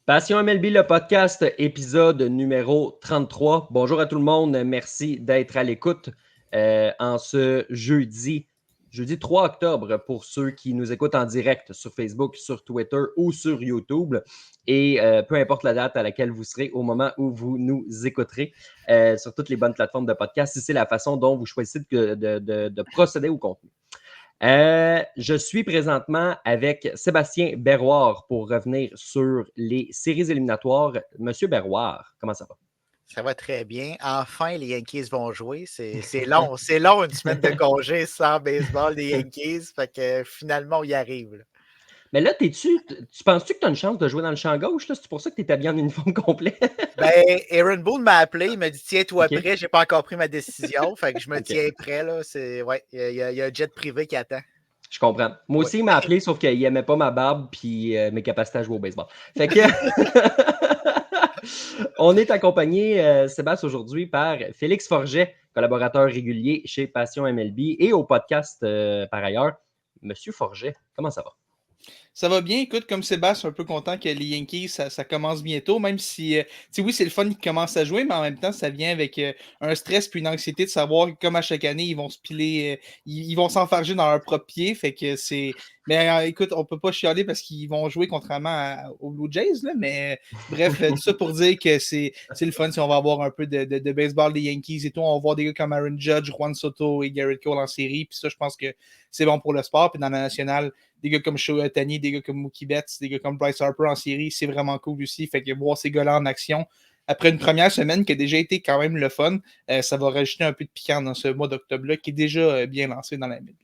Passion MLB, le podcast, épisode numéro 33. Bonjour à tout le monde. Merci d'être à l'écoute en ce jeudi 3 octobre pour ceux qui nous écoutent en direct sur Facebook, sur Twitter ou sur YouTube. Et peu importe la date à laquelle vous serez au moment où vous nous écouterez sur toutes les bonnes plateformes de podcast, si c'est la façon dont vous choisissez de procéder au contenu. Je suis présentement avec Sébastien Berroir pour revenir sur les séries éliminatoires. Monsieur Berroir, comment ça va? Ça va très bien. Enfin, les Yankees vont jouer. C'est long. C'est long, une semaine de congé sans baseball des Yankees. Fait que finalement, on y arrive. Là. Mais là, tu penses-tu que tu as une chance de jouer dans le champ gauche? Là? C'est pour ça que tu es habillé en uniforme complet? Aaron Boone m'a appelé. Il m'a dit tiens-toi OK. prêt. J'ai pas encore pris ma décision. Fait que je me OK. tiens prêt. Là. Ouais, il y a un jet privé qui attend. Je comprends. Moi aussi, il m'a appelé, sauf qu'il n'aimait pas ma barbe et mes capacités à jouer au baseball. Fait que on est accompagné, Sébastien, aujourd'hui par Félix Forget, collaborateur régulier chez Passion MLB et au podcast par ailleurs. Monsieur Forget, comment ça va? Ça va bien, écoute, comme Sébastien, un peu content que les Yankees, ça commence bientôt, même si, oui, c'est le fun qu'ils commencent à jouer, mais en même temps, ça vient avec un stress puis une anxiété de savoir que, comme à chaque année, ils vont se piler, ils vont s'enfarger dans leur propre pied, fait que c'est... Mais écoute, on peut pas chialer parce qu'ils vont jouer contrairement aux Blue Jays, là, mais bref, tout ça pour dire que c'est le fun si on va avoir un peu de baseball des Yankees et tout, on va voir des gars comme Aaron Judge, Juan Soto et Garrett Cole en série, puis ça, je pense que c'est bon pour le sport, puis dans la nationale, des gars comme Shohei Ohtani, des gars comme Mookie Betts, des gars comme Bryce Harper en série, c'est vraiment cool aussi. Fait que voir ces gars-là en action, après une première semaine qui a déjà été quand même le fun, ça va rajouter un peu de piquant dans ce mois d'octobre-là qui est déjà bien lancé dans la MLB.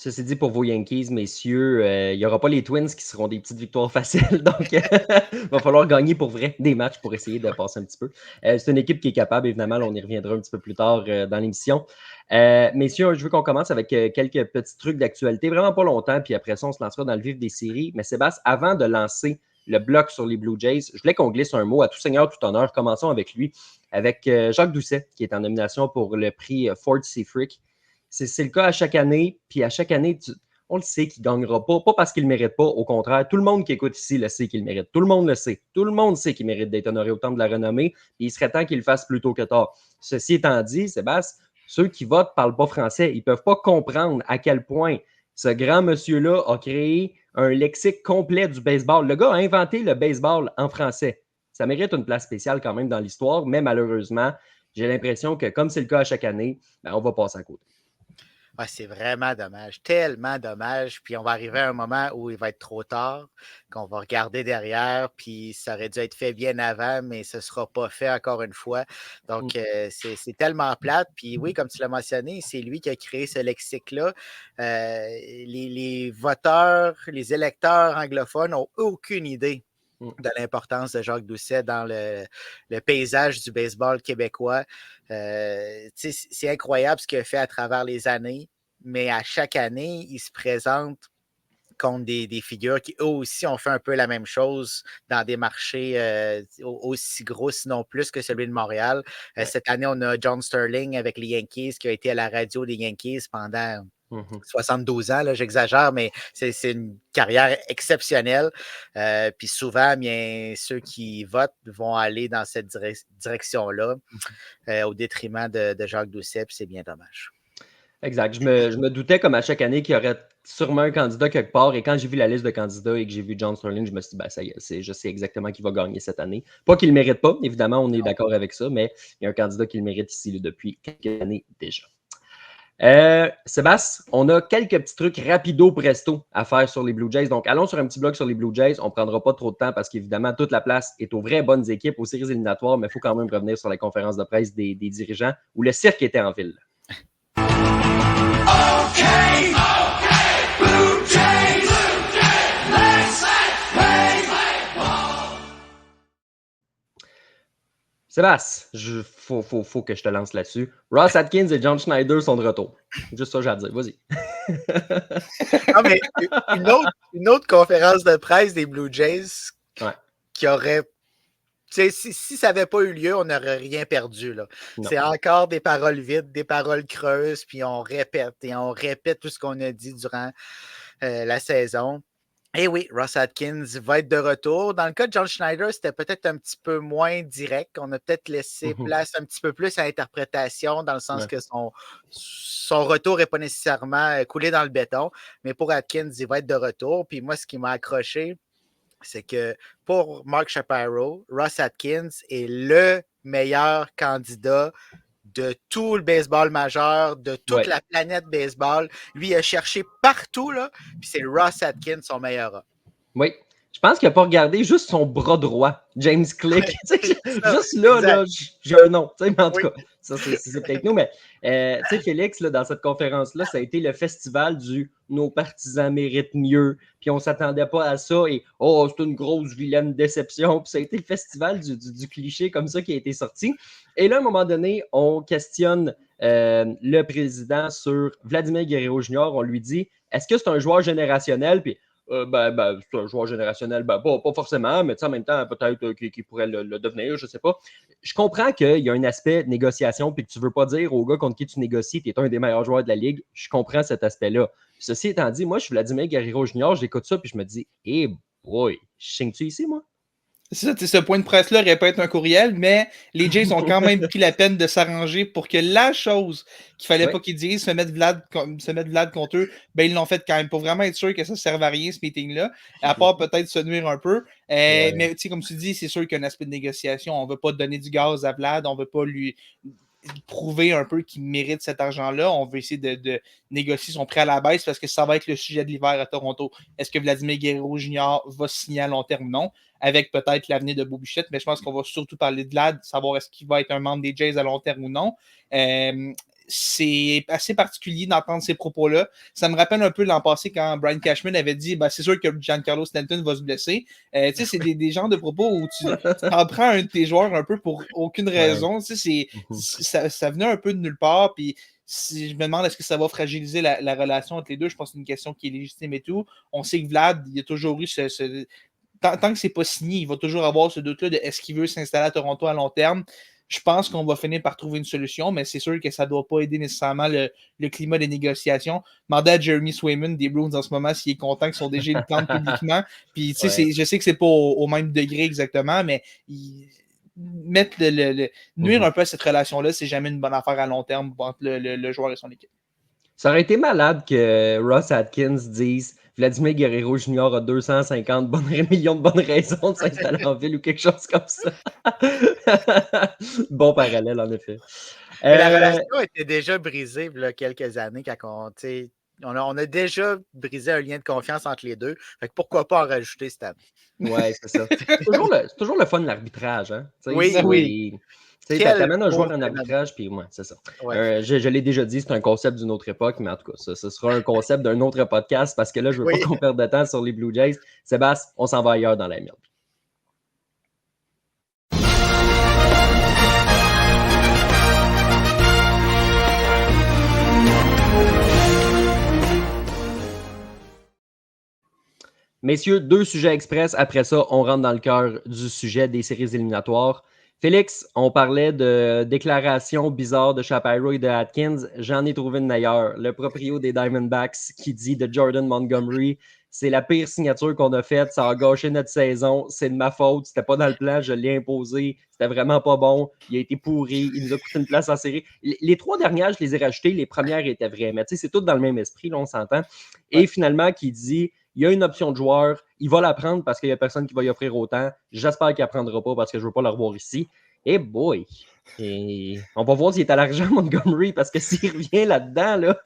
Ceci dit, pour vos Yankees, messieurs, il n'y aura pas les Twins qui seront des petites victoires faciles. Donc, il va falloir gagner pour vrai des matchs pour essayer de passer un petit peu. C'est une équipe qui est capable, évidemment. Là, on y reviendra un petit peu plus tard dans l'émission. Messieurs, je veux qu'on commence avec quelques petits trucs d'actualité. Vraiment pas longtemps. Puis après ça, on se lancera dans le vif des séries. Mais Sébastien, avant de lancer le bloc sur les Blue Jays, je voulais qu'on glisse un mot à tout seigneur, tout honneur. Commençons avec lui, avec Jacques Doucet, qui est en nomination pour le prix Ford C. Frick. C'est le cas à chaque année, puis à chaque année, on le sait qu'il ne gagnera pas parce qu'il ne le mérite pas. Au contraire, tout le monde qui écoute ici le sait qu'il le mérite. Tout le monde le sait. Tout le monde sait qu'il mérite d'être honoré au Temple de la Renommée, et il serait temps qu'il le fasse plus tôt que tard. Ceci étant dit, Sébastien, ceux qui votent ne parlent pas français. Ils ne peuvent pas comprendre à quel point ce grand monsieur-là a créé un lexique complet du baseball. Le gars a inventé le baseball en français. Ça mérite une place spéciale quand même dans l'histoire, mais malheureusement, j'ai l'impression que comme c'est le cas à chaque année, on va passer à côté. Ouais, c'est vraiment dommage, tellement dommage. Puis on va arriver à un moment où il va être trop tard, qu'on va regarder derrière, puis ça aurait dû être fait bien avant, mais ce ne sera pas fait encore une fois. Donc, c'est tellement plate. Puis oui, comme tu l'as mentionné, c'est lui qui a créé ce lexique-là. Les voteurs, les électeurs anglophones n'ont aucune idée de l'importance de Jacques Doucet dans le paysage du baseball québécois. C'est incroyable ce qu'il a fait à travers les années, mais à chaque année, il se présente contre des figures qui, eux aussi, ont fait un peu la même chose dans des marchés aussi gros, sinon plus que celui de Montréal. Ouais. Cette année, on a John Sterling avec les Yankees qui a été à la radio des Yankees pendant 72 ans, là, j'exagère, mais c'est une carrière exceptionnelle. Puis souvent, bien, ceux qui votent vont aller dans cette direction-là au détriment de Jacques Doucet, puis c'est bien dommage. Exact. Je me doutais, comme à chaque année, qu'il y aurait sûrement un candidat quelque part. Et quand j'ai vu la liste de candidats et que j'ai vu John Sterling, je me suis dit, ça y est, je sais exactement qui va gagner cette année. Pas qu'il ne le mérite pas, évidemment, on est d'accord avec ça, mais il y a un candidat qui le mérite ici depuis quelques années déjà. Sébastien, on a quelques petits trucs rapido presto à faire sur les Blue Jays. Donc, allons sur un petit bloc sur les Blue Jays. On ne prendra pas trop de temps parce qu'évidemment, toute la place est aux vraies bonnes équipes, aux séries éliminatoires, mais il faut quand même revenir sur les conférences de presse des dirigeants où le cirque était en ville. Okay, Blue Jays, let's play baseball. Sébastien, faut que je te lance là-dessus. Ross Atkins et John Schneider sont de retour. Juste ça, j'ai à dire. Vas-y. Non, mais une autre conférence de presse des Blue Jays qui aurait... Si ça n'avait pas eu lieu, on n'aurait rien perdu. Là. C'est encore des paroles vides, des paroles creuses, puis on répète tout ce qu'on a dit durant la saison. Et oui, Ross Atkins va être de retour. Dans le cas de John Schneider, c'était peut-être un petit peu moins direct. On a peut-être laissé place un petit peu plus à l'interprétation, dans le sens que son retour n'est pas nécessairement coulé dans le béton. Mais pour Atkins, il va être de retour. Puis moi, ce qui m'a accroché, c'est que pour Mark Shapiro, Ross Atkins est le meilleur candidat de tout le baseball majeur, de toute la planète baseball. Lui, il a cherché partout, là, puis c'est Ross Atkins, son meilleur homme. Oui. Je pense qu'il n'a pas regardé juste son bras droit, James Click. Juste là, j'ai un nom. Mais en tout cas, ça, c'est peut-être nous. Mais tu sais, Félix, là, dans cette conférence-là, ça a été le festival du nos partisans méritent mieux. Puis on ne s'attendait pas à ça. Et c'est une grosse vilaine déception. Puis ça a été le festival du cliché comme ça qui a été sorti. Et là, à un moment donné, on questionne le président sur Vladimir Guerrero Jr. On lui dit, est-ce que c'est un joueur générationnel? Puis c'est un joueur générationnel, pas forcément, mais en même temps, peut-être qu'il pourrait le devenir, je ne sais pas. Je comprends qu'il y a un aspect de négociation, puis que tu ne veux pas dire au gars contre qui tu négocies, tu es un des meilleurs joueurs de la Ligue. Je comprends cet aspect-là. Ceci étant dit, moi, je suis Vladimir Guerrero Jr., j'écoute ça, puis je me dis, boy, je signe-tu ici, moi? C'est ça, ce point de presse-là répète un courriel, mais les Jays ont quand même pris la peine de s'arranger pour que la chose qu'il fallait pas qu'ils disent, se mettre Vlad contre eux, ils l'ont fait quand même pour vraiment être sûr que ça ne serve à rien, ce meeting-là, à part peut-être se nuire un peu. Mais comme tu dis, c'est sûr qu'il y a un aspect de négociation. On ne veut pas donner du gaz à Vlad, on ne veut pas lui prouver un peu qu'il mérite cet argent-là. On veut essayer de négocier son prêt à la baisse parce que ça va être le sujet de l'hiver à Toronto. Est-ce que Vladimir Guerrero Jr. va signer à long terme ou non? Avec peut-être l'avenir de Bo Bichette, mais je pense qu'on va surtout parler de Vlad, savoir est-ce qu'il va être un membre des Jays à long terme ou non. C'est assez particulier d'entendre ces propos-là. Ça me rappelle un peu l'an passé quand Brian Cashman avait dit c'est sûr que Giancarlo Stanton va se blesser. C'est des genres de propos où tu en prends un de tes joueurs un peu pour aucune raison. Ça venait un peu de nulle part. Puis si je me demande est-ce que ça va fragiliser la relation entre les deux, je pense que c'est une question qui est légitime et tout. On sait que Vlad, il y a toujours eu tant que c'est pas signé, il va toujours avoir ce doute-là de est-ce qu'il veut s'installer à Toronto à long terme. Je pense qu'on va finir par trouver une solution, mais c'est sûr que ça ne doit pas aider nécessairement le climat des négociations. Demandez à Jeremy Swayman des Bruins en ce moment s'il est content que son DG le plante publiquement. Puis, je sais que c'est pas au même degré exactement, mais nuire un peu à cette relation-là, c'est jamais une bonne affaire à long terme entre le joueur et son équipe. Ça aurait été malade que Ross Atkins dise Vladimir Guerrero Jr. a 250 millions de bonnes raisons de s'installer en ville ou quelque chose comme ça. Bon parallèle, en effet. La relation était déjà brisée il y a quelques années quand on a déjà brisé un lien de confiance entre les deux. Fait que pourquoi pas en rajouter cette année? Ouais, c'est ça. C'est toujours le fun de l'arbitrage. Hein? Oui. Tu amènes un joueur en arbitrage, puis c'est ça. Ouais. Je l'ai déjà dit, c'est un concept d'une autre époque, mais en tout cas, ce sera un concept d'un autre podcast parce que là, je ne veux pas qu'on perde de temps sur les Blue Jays. Sébastien, on s'en va ailleurs dans la merde. Messieurs, 2 sujets express. Après ça, on rentre dans le cœur du sujet des séries éliminatoires. Félix, on parlait de déclarations bizarres de Shapiro et de Atkins. J'en ai trouvé une meilleure. Le proprio des Diamondbacks qui dit de Jordan Montgomery, c'est la pire signature qu'on a faite. Ça a gâché notre saison. C'est de ma faute. C'était pas dans le plan. Je l'ai imposé. C'était vraiment pas bon. Il a été pourri. Il nous a coûté une place en série. Les 3 dernières, je les ai rachetées. Les premières étaient vraies. Mais c'est tout dans le même esprit. Là, on s'entend. Et finalement, qui dit... Il y a une option de joueur, il va la prendre parce qu'il n'y a personne qui va y offrir autant. J'espère qu'il ne la prendra pas parce que je ne veux pas la revoir ici. Et boy! Et on va voir s'il est à l'argent, Montgomery, parce que s'il revient là-dedans, là.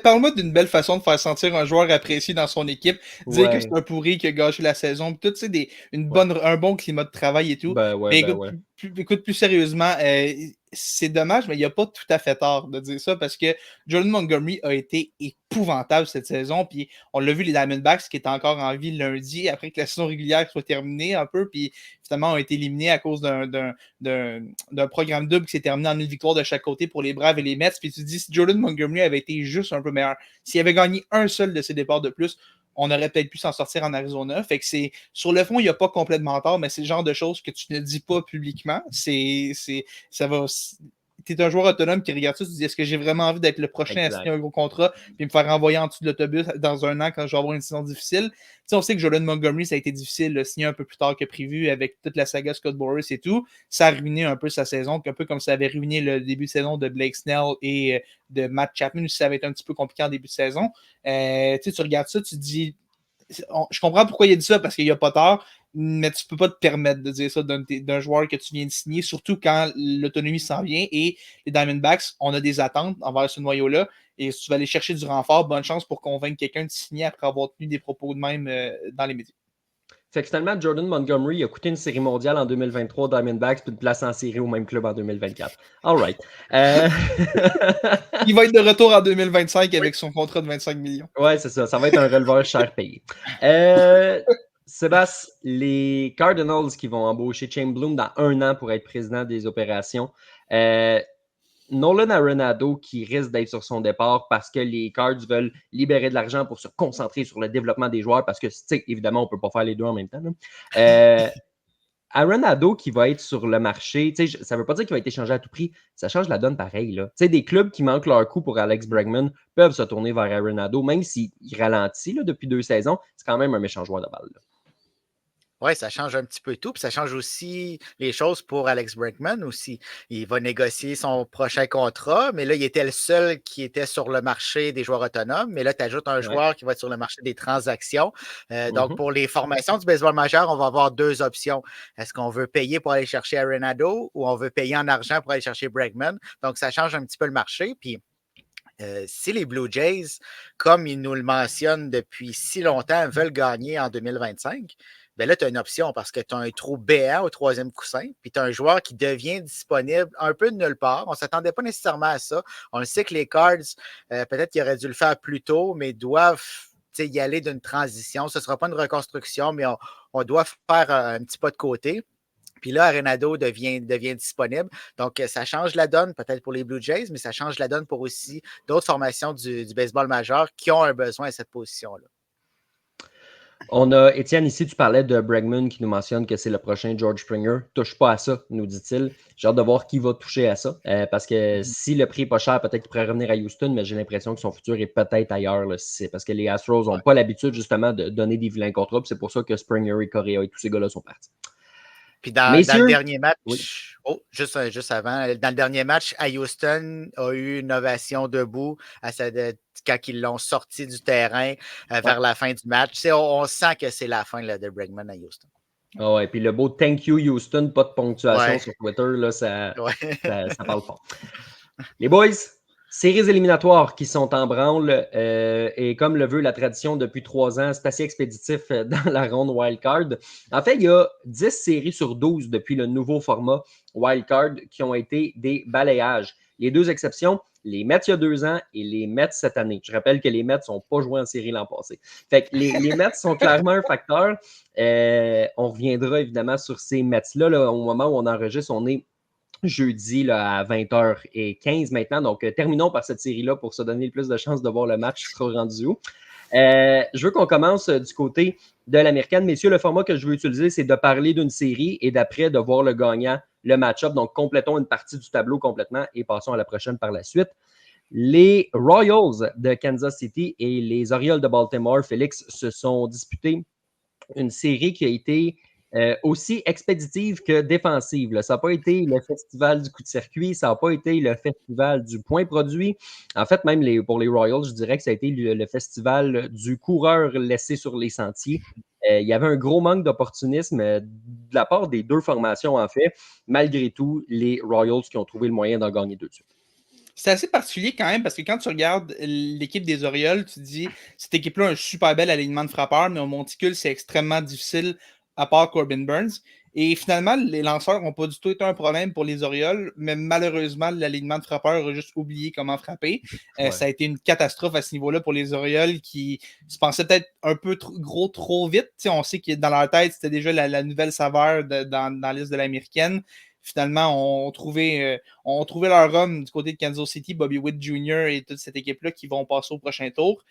Parle-moi d'une belle façon de faire sentir un joueur apprécié dans son équipe. Dire que c'est un pourri qui a gâché la saison. Tout, un bon climat de travail et tout. Écoute, plus sérieusement, c'est dommage, mais il n'y a pas tout à fait tort de dire ça parce que Jordan Montgomery a été épouvantable cette saison. Puis on l'a vu, les Diamondbacks qui étaient encore en vie lundi après que la saison régulière soit terminée un peu. Puis finalement, ont été éliminés à cause d'un programme double qui s'est terminé en une victoire de chaque côté pour les Braves et les Mets. Puis tu te dis, si Jordan Montgomery avait été juste un peu meilleur, s'il avait gagné un seul de ses départs de plus, on aurait peut-être pu s'en sortir en Arizona. Fait que sur le fond, il n'y a pas complètement tort, mais c'est le genre de choses que tu ne dis pas publiquement. es un joueur autonome qui regarde ça, tu te dis, est-ce que j'ai vraiment envie d'être le prochain à signer un gros contrat puis me faire renvoyer en dessous de l'autobus dans un an quand je vais avoir une saison difficile? T'sais, on sait que Jordan Montgomery, ça a été difficile de signer un peu plus tard que prévu avec toute la saga Scott Boras et tout. Ça a ruiné un peu sa saison, un peu comme ça avait ruiné le début de saison de Blake Snell et de Matt Chapman, si ça avait été un petit peu compliqué en début de saison. Tu regardes ça, tu te dis, je comprends pourquoi il a dit ça, parce qu'il n'y a pas tort, mais tu peux pas te permettre de dire ça d'un joueur que tu viens de signer, surtout quand l'autonomie s'en vient. Et les Diamondbacks, on a des attentes envers ce noyau-là. Et si tu vas aller chercher du renfort, bonne chance pour convaincre quelqu'un de signer après avoir tenu des propos de même dans les médias. Fait que finalement, Jordan Montgomery a coûté une série mondiale en 2023 aux Diamondbacks puis une place en série au même club en 2024. All right. Il va être de retour en 2025 avec son contrat de 25 millions. Ouais, c'est ça. Ça va être un releveur cher payé. Sébastien, les Cardinals qui vont embaucher Chaim Bloom dans 1 an pour être président des opérations. Nolan Arenado qui risque d'être sur son départ parce que les Cards veulent libérer de l'argent pour se concentrer sur le développement des joueurs parce que, évidemment, on ne peut pas faire les deux en même temps. Arenado qui va être sur le marché, ça ne veut pas dire qu'il va être échangé à tout prix, ça change la donne pareil. Là. Des clubs qui manquent leur coup pour Alex Bregman peuvent se tourner vers Arenado, même s'il ralentit là, depuis 2 saisons, c'est quand même un méchant joueur de balle. Oui, ça change un petit peu tout. Puis ça change aussi les choses pour Alex Bregman aussi. Il va négocier son prochain contrat, mais là, il était le seul qui était sur le marché des joueurs autonomes. Mais là, tu ajoutes un joueur qui va être sur le marché des transactions. Donc, pour les formations du baseball majeur, on va avoir 2 options. Est-ce qu'on veut payer pour aller chercher Arenado ou on veut payer en argent pour aller chercher Bregman? Donc, ça change un petit peu le marché. Puis, si les Blue Jays, comme ils nous le mentionnent depuis si longtemps, veulent gagner en 2025, bien là, tu as une option parce que tu as un trou béant au 3e coussin, puis tu as un joueur qui devient disponible un peu de nulle part. On ne s'attendait pas nécessairement à ça. On le sait que les Cards, peut-être qu'ils auraient dû le faire plus tôt, mais doivent y aller d'une transition. Ce ne sera pas une reconstruction, mais on doit faire un petit pas de côté. Puis là, Arenado devient disponible. Donc, ça change la donne peut-être pour les Blue Jays, mais ça change la donne pour aussi d'autres formations du baseball majeur qui ont un besoin à cette position-là. On a, Étienne, ici, tu parlais de Bregman qui nous mentionne que c'est le prochain George Springer. Touche pas à ça, nous dit-il. J'ai hâte de voir qui va toucher à ça. Parce que si le prix n'est pas cher, peut-être qu'il pourrait revenir à Houston, mais j'ai l'impression que son futur est peut-être ailleurs. Là, parce que les Astros n'ont pas l'habitude, justement, de donner des vilains contrats. C'est pour ça que Springer et Correa et tous ces gars-là sont partis. Puis dans le dernier match, juste avant, dans le dernier match, à Houston, a eu une ovation debout quand ils l'ont sorti du terrain vers la fin du match. On sent que c'est la fin là, de Bregman à Houston. Ah ouais, puis le beau thank you Houston, pas de ponctuation sur Twitter, là, ça parle fort. Les boys, séries éliminatoires qui sont en branle et comme le veut la tradition depuis 3 ans, c'est assez expéditif dans la ronde wildcard. En fait, il y a 10 séries sur 12 depuis le nouveau format wildcard qui ont été des balayages. Les 2 exceptions, les Mets il y a 2 ans et les Mets cette année. Je rappelle que les Mets n'ont pas joué en série l'an passé. Fait que les Mets sont clairement un facteur. On reviendra évidemment sur ces Mets-là. Là, au moment où on enregistre, on est jeudi là, à 20h15 maintenant. Donc, terminons par cette série-là pour se donner le plus de chances de voir le match qui sera rendu où. Je veux qu'on commence du côté de l'américaine. Messieurs, le format que je veux utiliser, c'est de parler d'une série et d'après de voir le gagnant, le match-up. Donc, complétons une partie du tableau complètement et passons à la prochaine par la suite. Les Royals de Kansas City et les Orioles de Baltimore, Félix, se sont disputés une série qui a été aussi expéditive que défensive. Là. Ça n'a pas été le festival du coup de circuit, ça n'a pas été le festival du point produit. En fait, même pour les Royals, je dirais que ça a été le festival du coureur laissé sur les sentiers. Il y avait un gros manque d'opportunisme de la part des 2 formations, en fait. Malgré tout, les Royals qui ont trouvé le moyen d'en gagner 2 de suite. C'est assez particulier quand même parce que quand tu regardes l'équipe des Orioles, tu te dis cette équipe-là a un super bel alignement de frappeurs, mais au monticule, c'est extrêmement difficile à part Corbin Burns. Et finalement, les lanceurs n'ont pas du tout été un problème pour les Orioles, mais malheureusement, l'alignement de frappeurs a juste oublié comment frapper. Ça a été une catastrophe à ce niveau-là pour les Orioles qui se pensaient peut-être un peu gros trop vite. T'sais, on sait que dans leur tête, c'était déjà la nouvelle saveur dans la liste de l'américaine. Finalement, on trouvait leur homme du côté de Kansas City, Bobby Witt Jr. et toute cette équipe-là qui vont passer au prochain tour.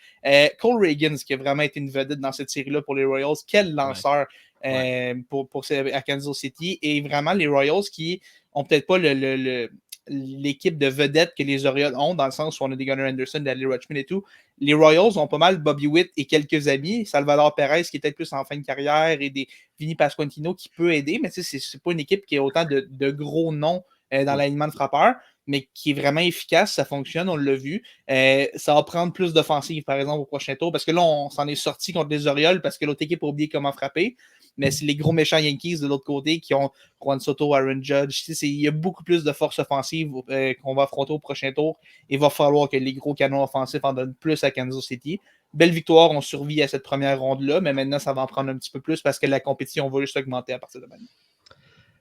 Cole Reagans, qui a vraiment été une vedette dans cette série-là pour les Royals. Quel lanceur à Kansas City. Et vraiment, les Royals qui ont peut-être pas l'équipe de vedettes que les Orioles ont, dans le sens où on a des Gunnar Anderson, Adley Rutschman et tout. Les Royals ont pas mal Bobby Witt et quelques amis. Salvador Perez qui est peut-être plus en fin de carrière et des Vinny Pasquantino qui peut aider, mais c'est pas une équipe qui a autant de gros noms dans l'alignement de frappeurs, mais qui est vraiment efficace, ça fonctionne, on l'a vu. Ça va prendre plus d'offensive, par exemple, au prochain tour, parce que là, on s'en est sorti contre les Orioles parce que l'autre équipe a oublié comment frapper. Mais c'est les gros méchants Yankees de l'autre côté qui ont Juan Soto, Aaron Judge. Il y a beaucoup plus de force offensive qu'on va affronter au prochain tour. Il va falloir que les gros canons offensifs en donnent plus à Kansas City. Belle victoire, on survit à cette première ronde-là, mais maintenant, ça va en prendre un petit peu plus parce que la compétition va juste augmenter à partir de maintenant.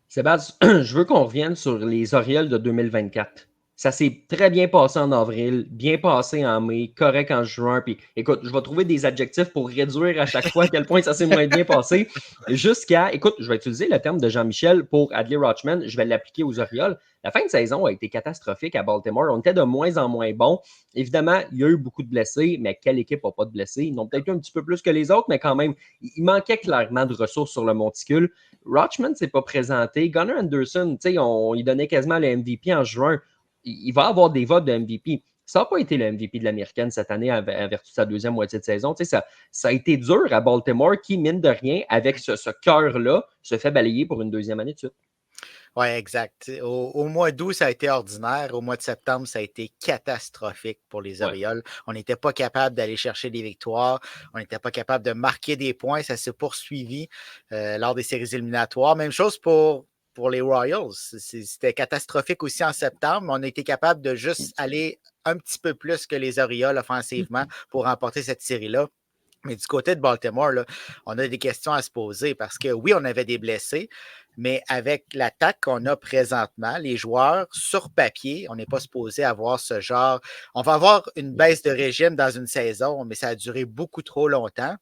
Sébastien, je veux qu'on revienne sur les Orioles de 2024. Ça s'est très bien passé en avril, bien passé en mai, correct en juin. Puis écoute, je vais trouver des adjectifs pour réduire à chaque fois à quel point ça s'est moins bien passé. Jusqu'à, écoute, je vais utiliser le terme de Jean-Michel pour Adley Rutschman, je vais l'appliquer aux Orioles. La fin de saison a été catastrophique à Baltimore. On était de moins en moins bons. Évidemment, il y a eu beaucoup de blessés, mais quelle équipe n'a pas de blessés? Ils n'ont peut-être eu un petit peu plus que les autres, mais quand même, il manquait clairement de ressources sur le monticule. Rutschman ne s'est pas présenté. Gunnar Anderson, on lui donnait quasiment le MVP en juin. Il va avoir des votes de MVP. Ça n'a pas été le MVP de l'Américaine cette année en vertu de sa deuxième moitié de saison. Ça a été dur à Baltimore qui, mine de rien, avec ce cœur-là, se fait balayer pour une deuxième année de suite. Oui, exact. Au mois d'août, ça a été ordinaire. Au mois de septembre, ça a été catastrophique pour les Orioles. Ouais. On n'était pas capable d'aller chercher des victoires. On n'était pas capable de marquer des points. Ça s'est poursuivi lors des séries éliminatoires. Même chose pour les Royals. C'était catastrophique aussi en septembre. On a été capable de juste aller un petit peu plus que les Orioles offensivement pour remporter cette série-là. Mais du côté de Baltimore, là, on a des questions à se poser parce que oui, on avait des blessés, mais avec l'attaque qu'on a présentement, les joueurs, sur papier, on n'est pas supposé avoir ce genre. On va avoir une baisse de régime dans une saison, mais ça a duré beaucoup trop longtemps.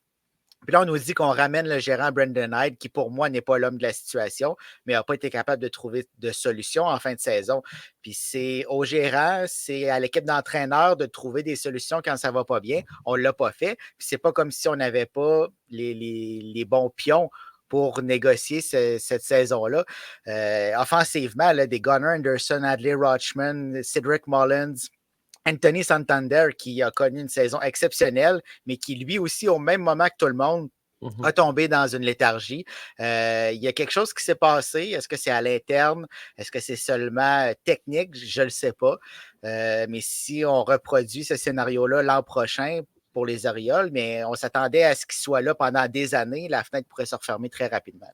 Puis là, on nous dit qu'on ramène le gérant Brendan Hyde, qui pour moi n'est pas l'homme de la situation, mais n'a pas été capable de trouver de solution en fin de saison. Puis c'est au gérant, c'est à l'équipe d'entraîneurs de trouver des solutions quand ça ne va pas bien. On ne l'a pas fait. Puis c'est pas comme si on n'avait pas les bons pions pour négocier cette saison-là. Offensivement, là, des Gunnar Anderson, Adley Rutschman, Cedric Mullins, Anthony Santander, qui a connu une saison exceptionnelle, mais qui, lui aussi, au même moment que tout le monde, a tombé dans une léthargie. Il y a quelque chose qui s'est passé. Est-ce que c'est à l'interne? Est-ce que c'est seulement technique? Je ne le sais pas. Mais si on reproduit ce scénario-là l'an prochain pour les Orioles, mais on s'attendait à ce qu'il soit là pendant des années, la fenêtre pourrait se refermer très rapidement.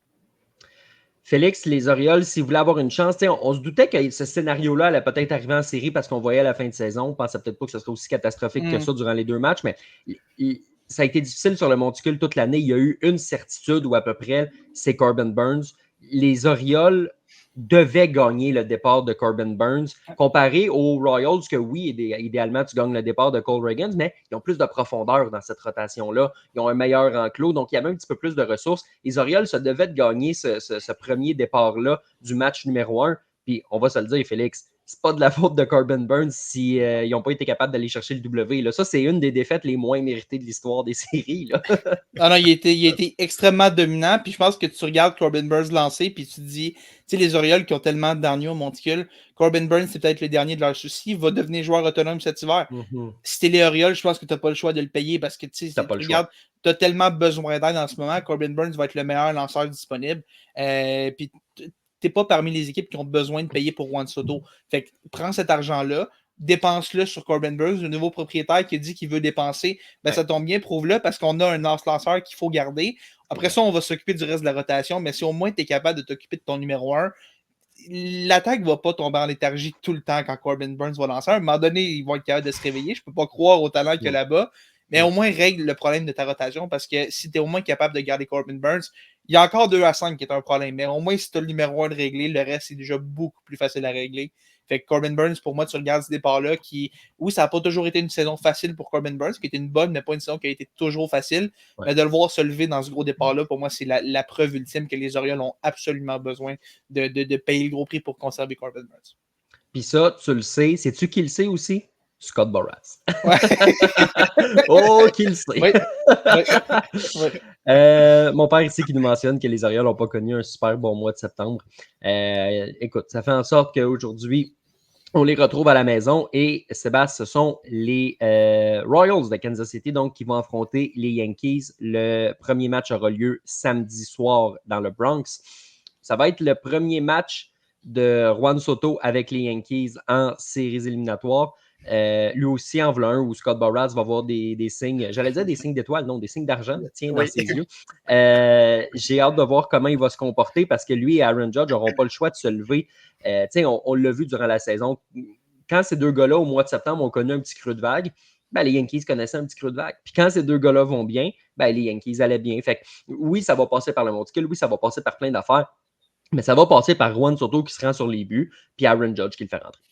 Félix, les Orioles, s'ils voulaient avoir une chance, on se doutait que ce scénario-là allait peut-être arriver en série parce qu'on voyait à la fin de saison. On ne pensait peut-être pas que ce serait aussi catastrophique que ça durant les deux matchs, mais ça a été difficile sur le monticule toute l'année. Il y a eu une certitude ou à peu près, c'est Corbin Burnes. Les Orioles devaient gagner le départ de Corbin Burnes comparé aux Royals que oui, idéalement, tu gagnes le départ de Cole Reagans, mais ils ont plus de profondeur dans cette rotation-là. Ils ont un meilleur enclos, donc il y avait un petit peu plus de ressources. Les Orioles se devaient de gagner ce premier départ-là du match numéro 1. Puis on va se le dire, Félix, c'est pas de la faute de Corbin Burnes s'ils n'ont pas été capables d'aller chercher le W. Là. Ça, c'est une des défaites les moins méritées de l'histoire des séries. Là. Non, il a été extrêmement dominant. Puis je pense que tu regardes Corbin Burnes lancer, puis tu te dis, tu sais, les Orioles qui ont tellement de derniers au monticule, Corbin Burnes, c'est peut-être le dernier de leurs soucis, va devenir joueur autonome cet hiver. Si t'es les Orioles, je pense que tu n'as pas le choix de le payer parce que tu regardes, tu as tellement besoin d'aide en ce moment. Corbin Burnes va être le meilleur lanceur disponible. Puis t'es pas parmi les équipes qui ont besoin de payer pour Juan Soto. Fait que prends cet argent-là, dépense-le sur Corbin Burnes, le nouveau propriétaire qui dit qu'il veut dépenser. Ben, ça tombe bien, prouve-le parce qu'on a un lanceur qu'il faut garder. Après ça, on va s'occuper du reste de la rotation, mais si au moins tu es capable de t'occuper de ton numéro 1, l'attaque ne va pas tomber en léthargie tout le temps quand Corbin Burnes va lancer. À un moment donné, ils vont être capables de se réveiller. Je ne peux pas croire au talent qu'il y a là-bas. Mais au moins, règle le problème de ta rotation parce que si tu es au moins capable de garder Corbin Burnes, il y a encore 2-5 qui est un problème. Mais au moins, si tu as le numéro 1 de régler, le reste, c'est déjà beaucoup plus facile à régler. Fait que Corbin Burnes, pour moi, tu regardes ce départ-là qui, oui, ça n'a pas toujours été une saison facile pour Corbin Burnes, qui était une bonne, mais pas une saison qui a été toujours facile. Ouais. Mais de le voir se lever dans ce gros départ-là, pour moi, c'est la preuve ultime que les Orioles ont absolument besoin de payer le gros prix pour conserver Corbin Burnes. Puis ça, tu le sais. Sais-tu qui le sait aussi? Scott Boras. Ouais. Oh, qui le sait. Oui. Mon père ici qui nous mentionne que les Orioles n'ont pas connu un super bon mois de septembre. Écoute, ça fait en sorte qu'aujourd'hui, On les retrouve à la maison et Sébastien, ce sont les Royals de Kansas City donc, qui vont affronter les Yankees. Le premier match aura lieu samedi soir dans le Bronx. Ça va être le premier match de Juan Soto avec les Yankees en séries éliminatoires. Lui aussi en voilà un où Scott Boras va avoir des signes, j'allais dire des signes d'étoiles, non, des signes d'argent, tiens, dans ses yeux. J'ai hâte de voir comment il va se comporter parce que lui et Aaron Judge n'auront pas le choix de se lever. On l'a vu durant la saison. Quand ces deux gars-là, au mois de septembre, ont connu un petit creux de vague, les Yankees connaissaient un petit creux de vague. Puis quand ces deux gars-là vont bien, les Yankees allaient bien. Fait que, oui, ça va passer par le monticule, oui, ça va passer par plein d'affaires, mais ça va passer par Juan Soto qui se rend sur les buts, puis Aaron Judge qui le fait rentrer.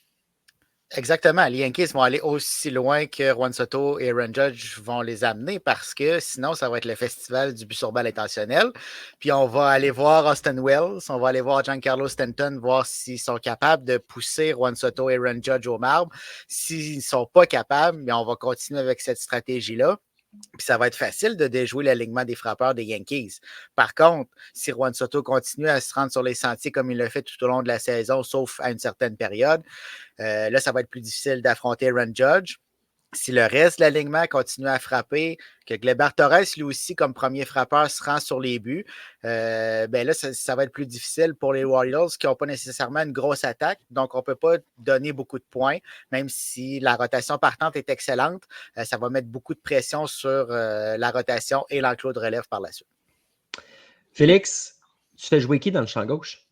Exactement. Les Yankees vont aller aussi loin que Juan Soto et Aaron Judge vont les amener parce que sinon, ça va être le festival du but sur balle intentionnel. Puis on va aller voir Austin Wells, on va aller voir Giancarlo Stanton, voir s'ils sont capables de pousser Juan Soto et Aaron Judge au marbre. S'ils ne sont pas capables, mais on va continuer avec cette stratégie-là. Puis ça va être facile de déjouer l'alignement des frappeurs des Yankees. Par contre, si Juan Soto continue à se rendre sur les sentiers comme il l'a fait tout au long de la saison, sauf à une certaine période, là, ça va être plus difficile d'affronter Aaron Judge. Si le reste de l'alignement continue à frapper, que Gleyber Torres, lui aussi, comme premier frappeur, se rend sur les buts, là, ça va être plus difficile pour les Warriors qui n'ont pas nécessairement une grosse attaque. Donc, on ne peut pas donner beaucoup de points, même si la rotation partante est excellente. Ça va mettre beaucoup de pression sur la rotation et l'enclos de relève par la suite. Félix, tu fais jouer qui dans le champ gauche?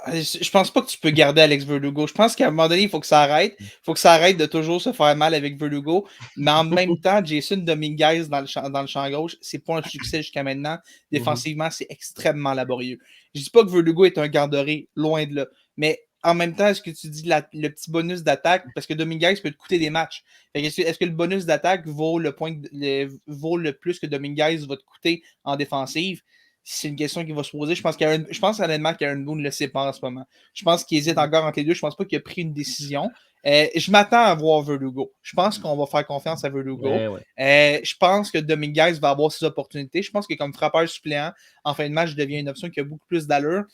Je pense pas que tu peux garder Alex Verdugo. Je pense qu'à un moment donné, il faut que ça arrête. Il faut que ça arrête de toujours se faire mal avec Verdugo. Mais en même temps, Jason Dominguez dans le champ gauche, c'est pas un succès jusqu'à maintenant. Défensivement, c'est extrêmement laborieux. Je dis pas que Verdugo est un garderé, loin de là. Mais en même temps, est-ce que tu dis le petit bonus d'attaque, parce que Dominguez peut te coûter des matchs. Est-ce que le bonus d'attaque vaut le plus que Dominguez va te coûter en défensive? C'est une question qui va se poser. Je pense honnêtement qu'Aaron Boone ne le sait pas en ce moment. Je pense qu'il hésite encore entre les deux. Je pense pas qu'il a pris une décision. Je m'attends à voir Verdugo. Je pense qu'on va faire confiance à Verdugo. Je pense que Dominguez va avoir ses opportunités. Je pense que comme frappeur suppléant, en fin de match, devient une option qui a beaucoup plus d'allure.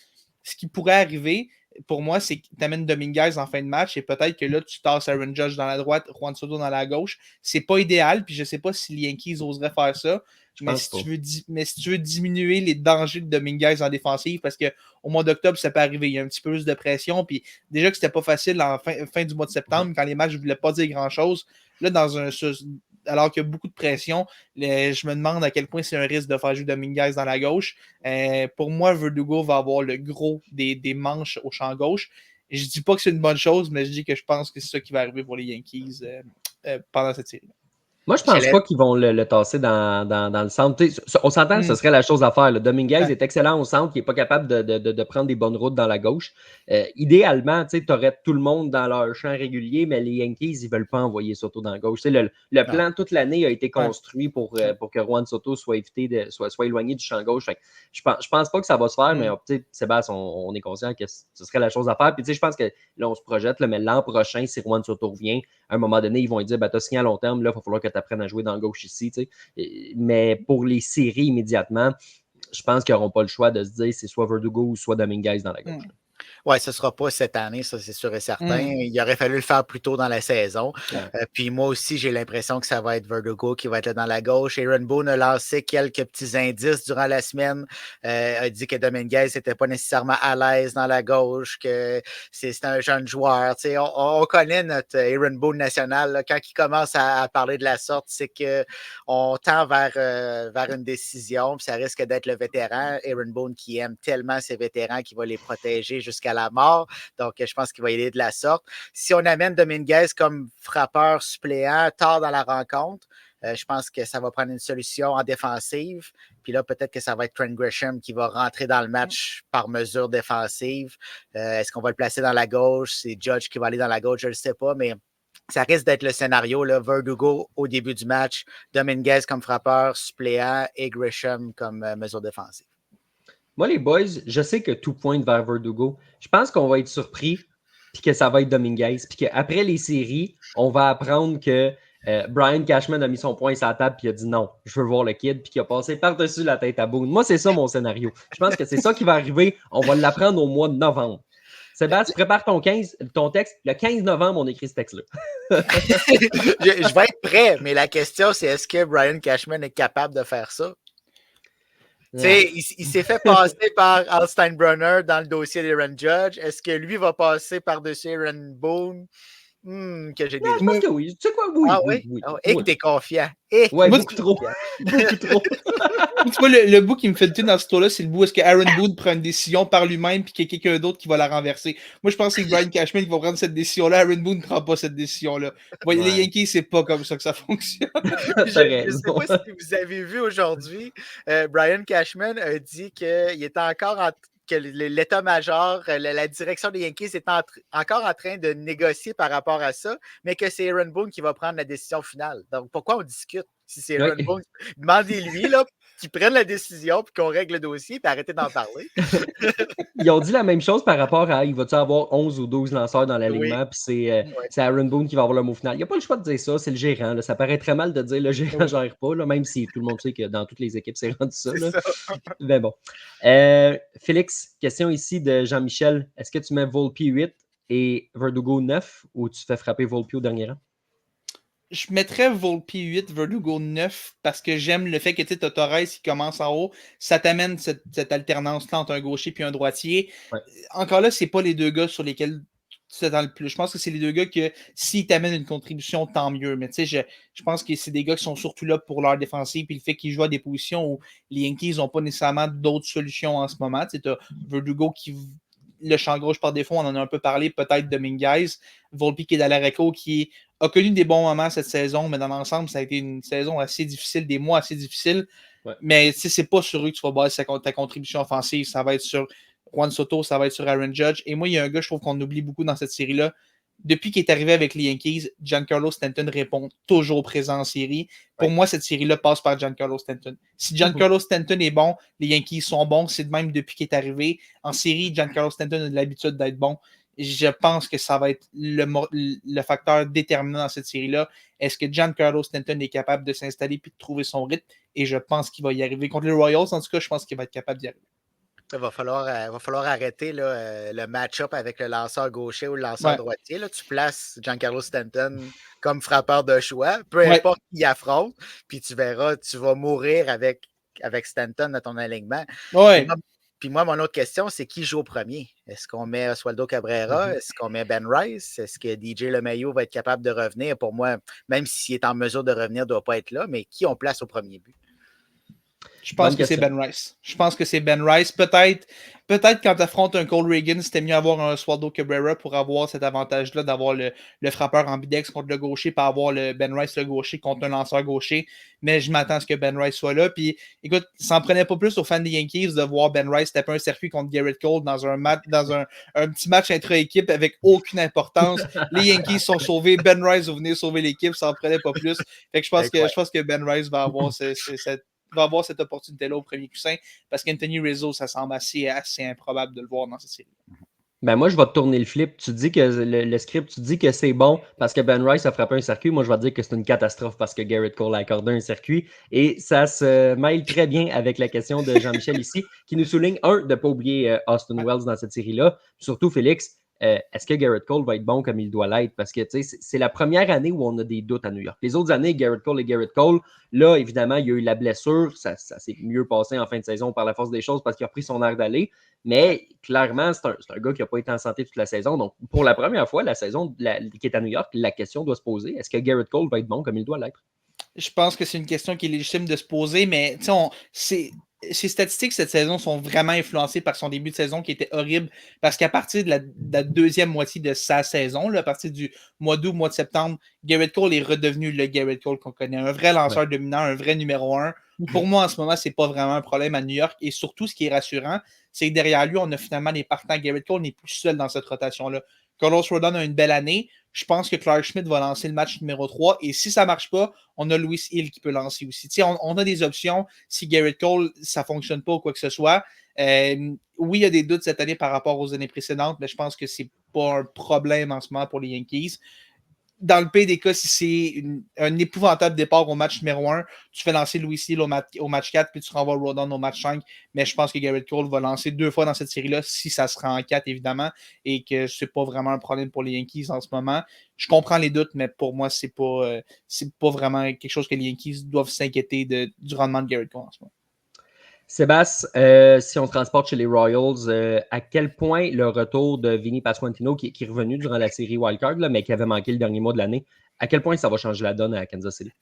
Ce qui pourrait arriver, pour moi, c'est que tu amènes Dominguez en fin de match et peut-être que là, tu tasses Aaron Judge dans la droite, Juan Soto dans la gauche. C'est pas idéal, puis je sais pas si les Yankees oseraient faire ça. Mais si tu veux diminuer les dangers de Dominguez en défensive, parce qu'au mois d'octobre, ça peut arriver. Il y a un petit peu plus de pression. Puis déjà que c'était pas facile en fin du mois de septembre, quand les matchs ne voulaient pas dire grand-chose. Là, alors qu'il y a beaucoup de pression, je me demande à quel point c'est un risque de faire jouer Dominguez dans la gauche. Pour moi, Verdugo va avoir le gros des manches au champ gauche. Je dis pas que c'est une bonne chose, mais je dis que je pense que c'est ça qui va arriver pour les Yankees pendant cette série. Moi, je pense pas qu'ils vont le tasser dans le centre. On s'entend que ce serait la chose à faire. Dominguez est excellent au centre, il n'est pas capable de prendre des bonnes routes dans la gauche. Idéalement, tu aurais tout le monde dans leur champ régulier, mais les Yankees, ils ne veulent pas envoyer Soto dans la gauche. Le plan toute l'année a été construit pour que Juan Soto soit évité soit éloigné du champ gauche. Je pense pas que ça va se faire, mais Sébastien, on est conscient que ce serait la chose à faire. Puis je pense que là, on se projette, mais l'an prochain, si Juan Soto revient, à un moment donné, ils vont dire, tu as signé à long terme, là, il va falloir que tu apprennes à jouer dans le gauche ici. Mais pour les séries immédiatement, je pense qu'ils n'auront pas le choix de se dire c'est soit Verdugo ou soit Dominguez dans la gauche. Oui, ce ne sera pas cette année, ça c'est sûr et certain. Il aurait fallu le faire plus tôt dans la saison. Puis moi aussi, j'ai l'impression que ça va être Verdugo qui va être là dans la gauche. Aaron Boone a lancé quelques petits indices durant la semaine. A dit que Dominguez n'était pas nécessairement à l'aise dans la gauche, que c'est un jeune joueur. On connaît notre Aaron Boone national. Là, quand il commence à parler de la sorte, c'est qu'on tend vers une décision. Puis ça risque d'être le vétéran. Aaron Boone qui aime tellement ses vétérans qu'il va les protéger jusqu'à la mort. Donc, je pense qu'il va y aller de la sorte. Si on amène Dominguez comme frappeur suppléant tard dans la rencontre, je pense que ça va prendre une solution en défensive. Puis là, peut-être que ça va être Trent Grisham qui va rentrer dans le match par mesure défensive. Est-ce qu'on va le placer dans la gauche? C'est Judge qui va aller dans la gauche, je ne le sais pas, mais ça risque d'être le scénario. Là. Verdugo au début du match, Dominguez comme frappeur suppléant et Grisham comme mesure défensive. Moi, les boys, je sais que tout pointe vers Verdugo. Je pense qu'on va être surpris puis que ça va être Dominguez. Puis qu'après les séries, on va apprendre que Brian Cashman a mis son poing sur la table puis il a dit non, je veux voir le kid puis qu'il a passé par-dessus la tête à Boone. Moi, c'est ça mon scénario. Je pense que c'est ça qui va arriver. On va l'apprendre au mois de novembre. Sébastien, prépare ton texte. Le 15 novembre, on écrit ce texte-là. Je vais être prêt, mais la question, c'est est-ce que Brian Cashman est capable de faire ça? Il s'est fait passer par Al Steinbrenner dans le dossier d'Aaron Judge. Est-ce que lui va passer par-dessus Aaron Boone? Que j'ai des... Je pense que oui. Tu sais quoi? Oui. Ah oui? Oui. Et que t'es confiant. Ouais, beaucoup trop. Beaucoup trop. Tu vois, le bout qui me fait le dans ce tour-là, c'est le bout où est-ce que Aaron Boone prend une décision par lui-même puis qu'il y a quelqu'un d'autre qui va la renverser. Moi, je pense que c'est Brian Cashman qui va prendre cette décision-là. Aaron Boone ne prend pas cette décision-là. Les Yankees, c'est pas comme ça que ça fonctionne. Je ne sais pas si vous avez vu aujourd'hui, Brian Cashman a dit qu'il était encore que l'état-major, la direction des Yankees est encore en train de négocier par rapport à ça, mais que c'est Aaron Boone qui va prendre la décision finale. Donc, pourquoi on discute? Si c'est Aaron Boone, demandez-lui qu'il prenne la décision puis qu'on règle le dossier puis arrêtez d'en parler. Ils ont dit la même chose par rapport à il va-tu avoir 11 ou 12 lanceurs dans l'alignement, puis c'est Aaron Boone qui va avoir le mot final. Il n'y a pas le choix de dire ça, c'est le gérant. Là. Ça paraît très mal de dire le gérant ne gère pas, là, même si tout le monde sait que dans toutes les équipes, c'est rendu ça. Là. Mais bon. Félix, question ici de Jean-Michel. Est-ce que tu mets Volpe 8 et Verdugo 9 ou tu fais frapper Volpe au dernier rang? Je mettrais Volpe 8, Verdugo 9 parce que j'aime le fait que tu as Torres qui commence en haut. Ça t'amène cette alternance-là entre un gaucher et un droitier. Ouais. Encore là, c'est pas les deux gars sur lesquels tu t'attends le plus. Je pense que c'est les deux gars que s'ils t'amènent une contribution, tant mieux. Mais tu sais, je pense que c'est des gars qui sont surtout là pour leur défensive puis le fait qu'ils jouent à des positions où les Yankees n'ont pas nécessairement d'autres solutions en ce moment. Tu as Verdugo qui le champ gauche par défaut, on en a un peu parlé, peut-être Dominguez. Volpe qui est dans l'Areco qui a connu des bons moments cette saison, mais dans l'ensemble, ça a été une saison assez difficile, des mois assez difficiles. Ouais. Mais c'est pas sur eux que tu vas baser ta contribution offensive. Ça va être sur Juan Soto, ça va être sur Aaron Judge. Et moi, il y a un gars, je trouve qu'on oublie beaucoup dans cette série-là. Depuis qu'il est arrivé avec les Yankees, Giancarlo Stanton répond toujours présent en série. Pour moi, cette série-là passe par Giancarlo Stanton. Si Giancarlo Stanton est bon, les Yankees sont bons. C'est de même depuis qu'il est arrivé. En série, Giancarlo Stanton a de l'habitude d'être bon. Je pense que ça va être le facteur déterminant dans cette série-là. Est-ce que Giancarlo Stanton est capable de s'installer et de trouver son rythme? Et je pense qu'il va y arriver. Contre les Royals, en tout cas, je pense qu'il va être capable d'y arriver. Il va falloir arrêter le match-up avec le lanceur gaucher ou le lanceur droitier. Là. Tu places Giancarlo Stanton comme frappeur de choix, peu importe qui affronte, puis tu verras, tu vas mourir avec Stanton dans ton alignement. Puis moi, mon autre question, c'est qui joue au premier? Est-ce qu'on met Oswaldo Cabrera? Est-ce qu'on met Ben Rice? Est-ce que DJ LeMahieu va être capable de revenir? Pour moi, même s'il est en mesure de revenir, il ne doit pas être là, mais qui on place au premier but? Je pense que c'est Ben Rice. Je pense que c'est Ben Rice. Peut-être quand tu affrontes un Cole Reagan, c'était mieux avoir un Oswaldo Cabrera pour avoir cet avantage-là d'avoir le frappeur ambidex contre le gaucher, pas avoir le Ben Rice le gaucher contre un lanceur gaucher. Mais je m'attends à ce que Ben Rice soit là. Puis écoute, ça n'en prenait pas plus aux fans des Yankees de voir Ben Rice taper un circuit contre Garrett Cole dans un petit match intra-équipe avec aucune importance. Les Yankees sont sauvés. Ben Rice va venir sauver l'équipe. Ça n'en prenait pas plus. Fait que je pense que Ben Rice va avoir cette opportunité-là au premier coussin, parce qu'Anthony Rizzo, ça semble assez improbable de le voir dans cette série. Ben moi, je vais te tourner le flip. Tu dis que le script, tu dis que c'est bon parce que Ben Rice a frappé un circuit. Moi, je vais te dire que c'est une catastrophe parce que Garrett Cole a accordé un circuit. Et ça se mêle très bien avec la question de Jean-Michel ici, qui nous souligne, de ne pas oublier Austin Wells dans cette série-là. Surtout, Félix, est-ce que Garrett Cole va être bon comme il doit l'être? Parce que c'est la première année où on a des doutes à New York. Les autres années, Garrett Cole. Là, évidemment, il y a eu la blessure. Ça s'est mieux passé en fin de saison par la force des choses parce qu'il a pris son air d'aller. Mais clairement, c'est un gars qui n'a pas été en santé toute la saison. Donc, pour la première fois, la saison qui est à New York, la question doit se poser. Est-ce que Garrett Cole va être bon comme il doit l'être? Je pense que c'est une question qui est légitime de se poser, mais ses statistiques cette saison sont vraiment influencées par son début de saison qui était horrible parce qu'à partir de la deuxième moitié de sa saison, là, à partir du mois d'août, mois de septembre, Garrett Cole est redevenu le Garrett Cole qu'on connaît. Un vrai lanceur dominant, un vrai numéro 1. Pour moi, en ce moment, c'est pas vraiment un problème à New York. Et surtout, ce qui est rassurant, c'est que derrière lui, on a finalement les partants. Garrett Cole n'est plus seul dans cette rotation-là. Carlos Rodon a une belle année. Je pense que Clark Schmidt va lancer le match numéro 3. Et si ça ne marche pas, on a Louis Hill qui peut lancer aussi. On a des options si Garrett Cole, ça ne fonctionne pas ou quoi que ce soit. Oui, il y a des doutes cette année par rapport aux années précédentes, mais je pense que ce n'est pas un problème en ce moment pour les Yankees. dans le pire des cas, si c'est un épouvantable départ au match numéro 1, tu fais lancer Louis Steele au match 4, puis tu renvoies Rodon au match 5. Mais je pense que Garrett Cole va lancer 2 fois dans cette série-là, si ça se rend en 4, évidemment, et que c'est pas vraiment un problème pour les Yankees en ce moment. Je comprends les doutes, mais pour moi, c'est pas vraiment quelque chose que les Yankees doivent s'inquiéter du rendement de Garrett Cole en ce moment. Sébastien, si on transporte chez les Royals, à quel point le retour de Vinny Pasquantino, qui est revenu durant la série Wildcard, là, mais qui avait manqué le dernier mois de l'année, à quel point ça va changer la donne à Kansas City?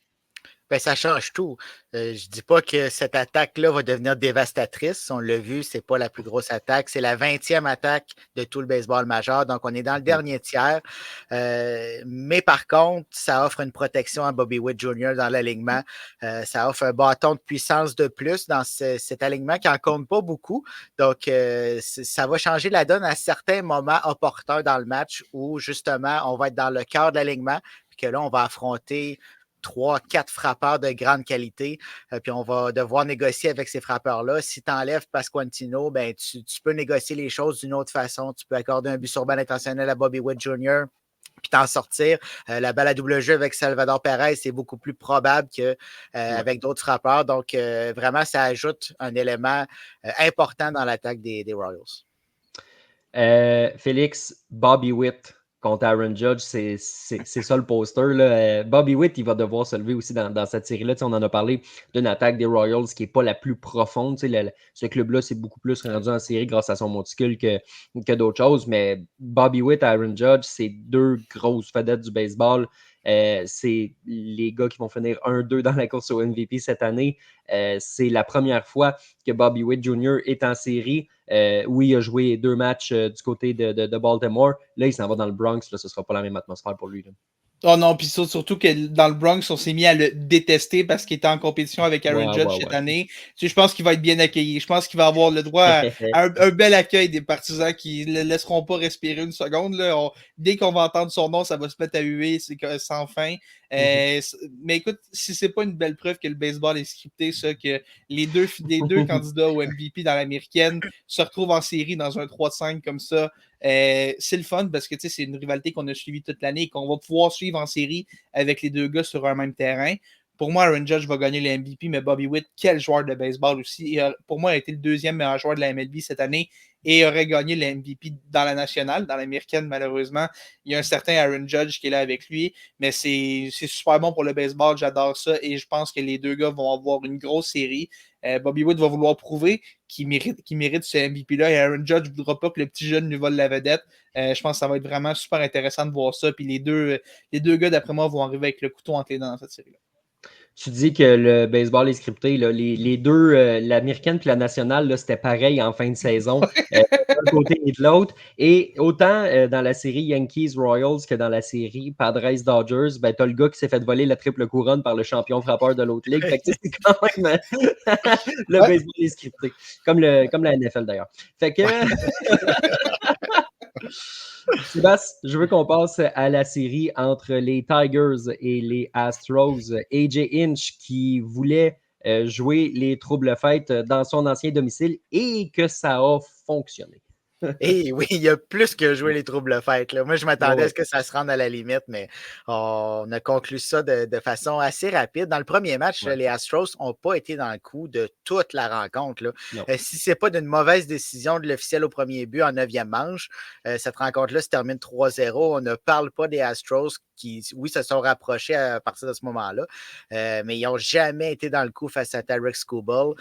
Ben, ça change tout. Je dis pas que cette attaque-là va devenir dévastatrice. On l'a vu, c'est pas la plus grosse attaque. C'est la 20e attaque de tout le baseball majeur. Donc, on est dans le dernier tiers. Mais par contre, ça offre une protection à Bobby Witt Jr. dans l'alignement. Ça offre un bâton de puissance de plus dans cet alignement qui en compte pas beaucoup. Donc, ça va changer la donne à certains moments opportuns dans le match où, justement, on va être dans le cœur de l'alignement puis que là, on va affronter 3-4 frappeurs de grande qualité, puis on va devoir négocier avec ces frappeurs-là. Si tu enlèves Pasquantino, ben, tu peux négocier les choses d'une autre façon. Tu peux accorder un but sur balle intentionnel à Bobby Witt Jr., puis t'en sortir. La balle à double jeu avec Salvador Perez, c'est beaucoup plus probable qu'avec d'autres frappeurs. Donc, vraiment, ça ajoute un élément important dans l'attaque des Royals. Félix, Bobby Witt contre Aaron Judge, c'est ça le poster. Là. Bobby Witt, il va devoir se lever aussi dans cette série-là. On en a parlé d'une attaque des Royals qui n'est pas la plus profonde. Ce club-là, c'est beaucoup plus rendu en série grâce à son monticule que d'autres choses. Mais Bobby Witt et Aaron Judge, c'est deux grosses vedettes du baseball. C'est les gars qui vont finir 1-2 dans la course au MVP cette année. C'est la première fois que Bobby Witt Jr. est en série. Oui, il a joué 2 matchs du côté de Baltimore. Là, il s'en va dans le Bronx. Là, ce ne sera pas la même atmosphère pour lui. Là. Oh non, puis surtout que dans le Bronx, on s'est mis à le détester parce qu'il était en compétition avec Aaron Judge cette année. Je pense qu'il va être bien accueilli. Je pense qu'il va avoir le droit à un bel accueil des partisans qui ne le laisseront pas respirer une seconde. Là. Dès qu'on va entendre son nom, ça va se mettre à huer, c'est sans fin. Mais écoute, si c'est pas une belle preuve que le baseball est scripté, ça, que les deux candidats au MVP dans l'américaine se retrouvent en série dans un 3-5 comme ça, c'est le fun parce que c'est une rivalité qu'on a suivie toute l'année et qu'on va pouvoir suivre en série avec les deux gars sur un même terrain. Pour moi, Aaron Judge va gagner le MVP, mais Bobby Witt, quel joueur de baseball aussi. Pour moi, il a été le 2e meilleur joueur de la MLB cette année et aurait gagné le MVP dans la nationale. Dans l'américaine, malheureusement, il y a un certain Aaron Judge qui est là avec lui, mais c'est super bon pour le baseball. J'adore ça et je pense que les deux gars vont avoir une grosse série. Bobby Witt va vouloir prouver qu'il mérite ce MVP-là et Aaron Judge ne voudra pas que le petit jeune lui vole la vedette. Je pense que ça va être vraiment super intéressant de voir ça. Puis les deux gars, d'après moi, vont arriver avec le couteau entre les dents dans cette série-là. Tu dis que le baseball est scripté. Là. Les deux, l'américaine et la nationale, là, c'était pareil en fin de saison, d'un côté et de l'autre. Et autant dans la série Yankees-Royals que dans la série Padres-Dodgers, ben, tu as le gars qui s'est fait voler la triple couronne par le champion frappeur de l'autre ligue. Fait que c'est quand même le baseball est scripté. Comme la NFL d'ailleurs. Fait que. Sébastien, je veux qu'on passe à la série entre les Tigers et les Astros. AJ Hinch qui voulait jouer les troubles fêtes dans son ancien domicile et que ça a fonctionné. Et oui, il y a plus que jouer les troubles fêtes. Là. Moi, je m'attendais à ce que ça se rende à la limite, mais on a conclu ça de façon assez rapide. Dans le premier match, les Astros n'ont pas été dans le coup de toute la rencontre. Là. Si ce n'est pas d'une mauvaise décision de l'officiel au premier but en 9e manche, cette rencontre-là se termine 3-0. On ne parle pas des Astros qui, oui, se sont rapprochés à partir de ce moment-là, mais ils n'ont jamais été dans le coup face à Tarik Skubal.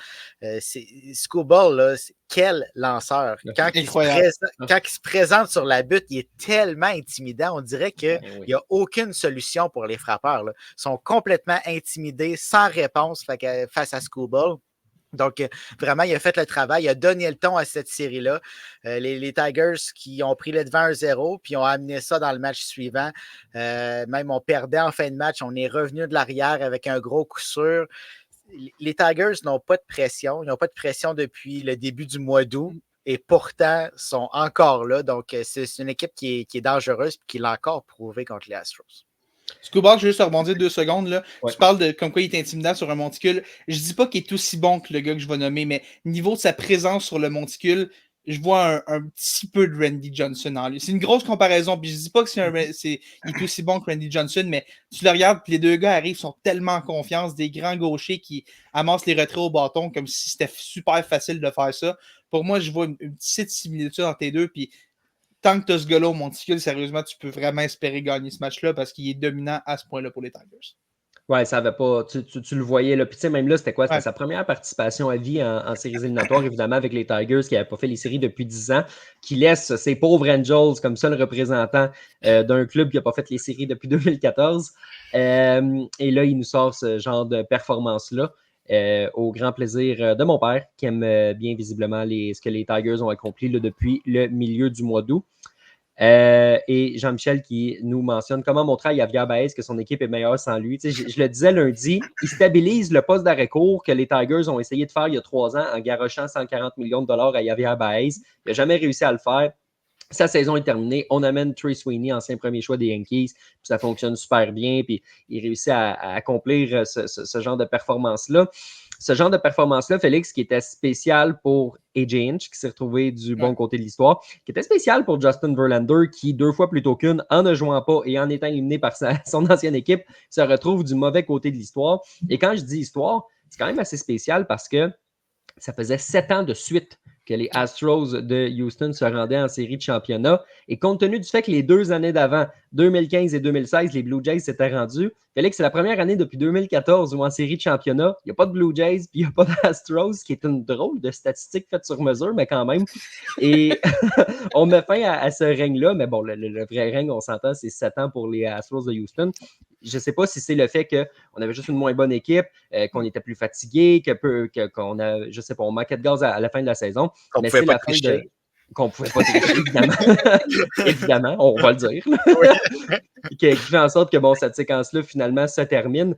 Skubal, là, quel lanceur! Quand il se présente sur la butte, il est tellement intimidant. On dirait qu'il n'y a aucune solution pour les frappeurs. Là. Ils sont complètement intimidés, sans réponse face à Skubal. Donc, vraiment, il a fait le travail. Il a donné le ton à cette série-là. Les Tigers qui ont pris le devant 1-0 puis ont amené ça dans le match suivant. Même on perdait en fin de match. On est revenu de l'arrière avec un gros coup sûr. Les Tigers n'ont pas de pression. Ils n'ont pas de pression depuis le début du mois d'août et pourtant sont encore là. Donc, c'est une équipe qui est dangereuse et qui l'a encore prouvé contre les Astros. Skubal, je vais juste rebondir 2 secondes. Là. Ouais. Tu parles de comme quoi il est intimidant sur un monticule. Je dis pas qu'il est aussi bon que le gars que je vais nommer, mais niveau de sa présence sur le monticule, je vois un petit peu de Randy Johnson en lui. C'est une grosse comparaison, puis je dis pas que il est aussi bon que Randy Johnson, mais tu le regardes, puis les deux gars arrivent, sont tellement en confiance, des grands gauchers qui amassent les retraits au bâton comme si c'était super facile de faire ça. Pour moi, je vois une petite similitude entre les deux, puis tant que tu as ce gars-là au monticule, sérieusement, tu peux vraiment espérer gagner ce match-là parce qu'il est dominant à ce point-là pour les Tigers. Ouais, ça avait pas. Tu le voyais là. Puis tu sais, même là, c'était quoi? C'était Ouais. sa première participation à vie en séries éliminatoires, évidemment, avec les Tigers qui n'avaient pas fait les séries depuis 10 ans, qui laisse ces pauvres Angels comme seul représentant d'un club qui n'a pas fait les séries depuis 2014. Et là, il nous sort ce genre de performance-là. Au grand plaisir de mon père, qui aime bien visiblement ce que les Tigers ont accompli là, depuis le milieu du mois d'août. Et Jean-Michel qui nous mentionne comment montrer à Javier Baez que son équipe est meilleure sans lui. Je le disais lundi, il stabilise le poste d'arrêt-court que les Tigers ont essayé de faire il y a 3 ans en garochant 140 millions de dollars à Javier Baez. Il n'a jamais réussi à le faire. Sa saison est terminée. On amène Trey Sweeney, ancien premier choix des Yankees, puis ça fonctionne super bien, puis il réussit à accomplir ce genre de performance-là. Ce genre de performance-là, Félix, qui était spécial pour AJ Hinch, qui s'est retrouvé du bon côté de l'histoire, qui était spécial pour Justin Verlander, qui, 2 fois plutôt qu'une, en ne jouant pas et en étant éliminé par son ancienne équipe, se retrouve du mauvais côté de l'histoire. Et quand je dis histoire, c'est quand même assez spécial parce que ça faisait 7 ans de suite que les Astros de Houston se rendaient en série de championnat. Et compte tenu du fait que les 2 années d'avant, 2015 et 2016, les Blue Jays s'étaient rendus, Félix, c'est la première année depuis 2014 où en série de championnat, il n'y a pas de Blue Jays puis il n'y a pas d'Astros, qui est une drôle de statistique faite sur mesure, mais quand même. Et on met fin à ce règne-là, mais bon, le vrai règne, on s'entend, c'est 7 ans pour les Astros de Houston. Je ne sais pas si c'est le fait qu'on avait juste une moins bonne équipe, qu'on était plus fatigué, qu'on a, je sais pas, on manquait de gaz à la fin de la saison. Qu'on mais pouvait c'est pas la fin tricher. qu'on ne pouvait pas tricher, évidemment. Évidemment, on va le dire. Qui fait en sorte que bon, cette séquence-là, finalement, se termine.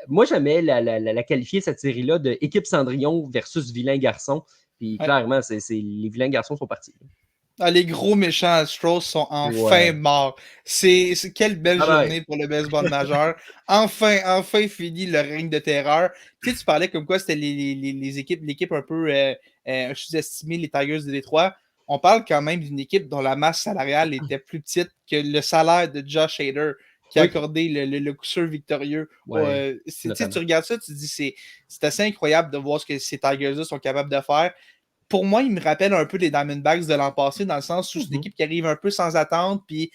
Moi, j'aimais la qualifier, cette série-là, de équipe Cendrillon versus vilain garçon. Puis clairement, les vilains garçons sont partis. Ah, les gros méchants Astros sont enfin morts. C'est quelle belle journée pour le baseball majeur. Enfin fini le règne de terreur. Tu sais, tu parlais comme quoi c'était l'équipe un peu sous-estimée, les Tigers de Détroit. On parle quand même d'une équipe dont la masse salariale était plus petite que le salaire de Josh Hader, qui a accordé le coup sûr victorieux. Ouais, tu regardes ça, tu te dis c'est assez incroyable de voir ce que ces Tigers-là sont capables de faire. Pour moi, il me rappelle un peu les Diamondbacks de l'an passé, dans le sens où c'est une équipe qui arrive un peu sans attente. Puis,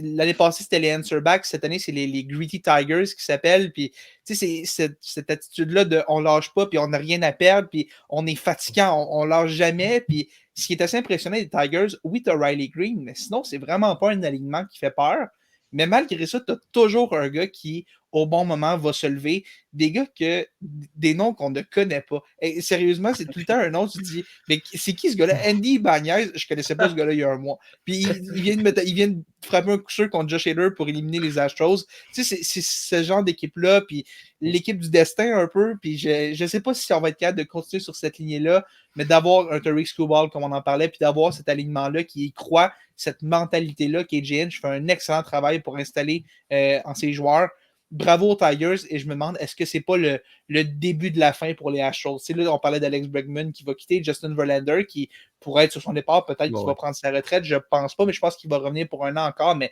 l'année passée, c'était les Answerbacks. Cette année, c'est les Gritty Tigers qui s'appellent. Puis, c'est cette attitude-là de on lâche pas, puis on n'a rien à perdre, puis on est fatigant, on lâche jamais. Puis, ce qui est assez impressionnant des Tigers, oui, tu as Riley Green, mais sinon, c'est vraiment pas un alignement qui fait peur. Mais malgré ça, tu as toujours un gars qui, au bon moment, va se lever. Des noms qu'on ne connaît pas. Et sérieusement, c'est tout le temps un nom, tu te dis, mais c'est qui ce gars-là? Andy Bagnez, je ne connaissais pas ce gars-là il y a un mois. Puis il vient de frapper un coup sûr contre Josh Hader pour éliminer les Astros. Tu sais, c'est ce genre d'équipe-là, puis l'équipe du destin un peu, puis je ne sais pas si on va être capable de continuer sur cette lignée-là, mais d'avoir un Tariq Skubal, comme on en parlait, puis d'avoir cet alignement-là qui y croit, cette mentalité-là, KJ Hinch fait un excellent travail pour installer en ses joueurs. Bravo aux Tigers, et je me demande, est-ce que c'est pas le début de la fin pour les Astros? C'est là, on parlait d'Alex Bregman qui va quitter, Justin Verlander qui pourrait être sur son départ, peut-être qu'il va prendre sa retraite, je pense pas, mais je pense qu'il va revenir pour un an encore, mais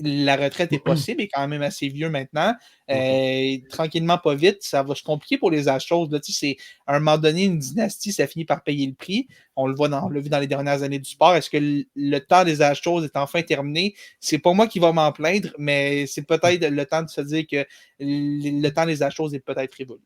la retraite est possible, il est quand même assez vieux maintenant. Tranquillement, pas vite, ça va se compliquer pour les Astros. Là, à un moment donné, une dynastie, ça finit par payer le prix. On le voit l'a vu dans les dernières années du sport. Est-ce que le temps des Astros est enfin terminé? C'est pas moi qui va m'en plaindre, mais c'est peut-être le temps de se dire que le temps des Astros est peut-être révolu.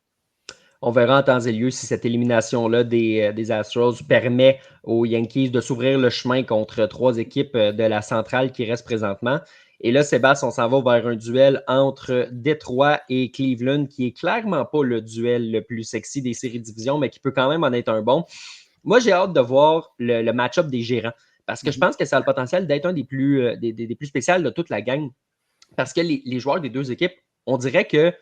On verra en temps et lieu si cette élimination-là des Astros permet aux Yankees de s'ouvrir le chemin contre 3 équipes de la centrale qui restent présentement. Et là, Sébastien, on s'en va vers un duel entre Détroit et Cleveland, qui est clairement pas le duel le plus sexy des séries de division, mais qui peut quand même en être un bon. Moi, j'ai hâte de voir le match-up des gérants, parce que je pense que ça a le potentiel d'être un des plus spéciaux de toute la gang. Parce que les joueurs des 2 équipes, on dirait que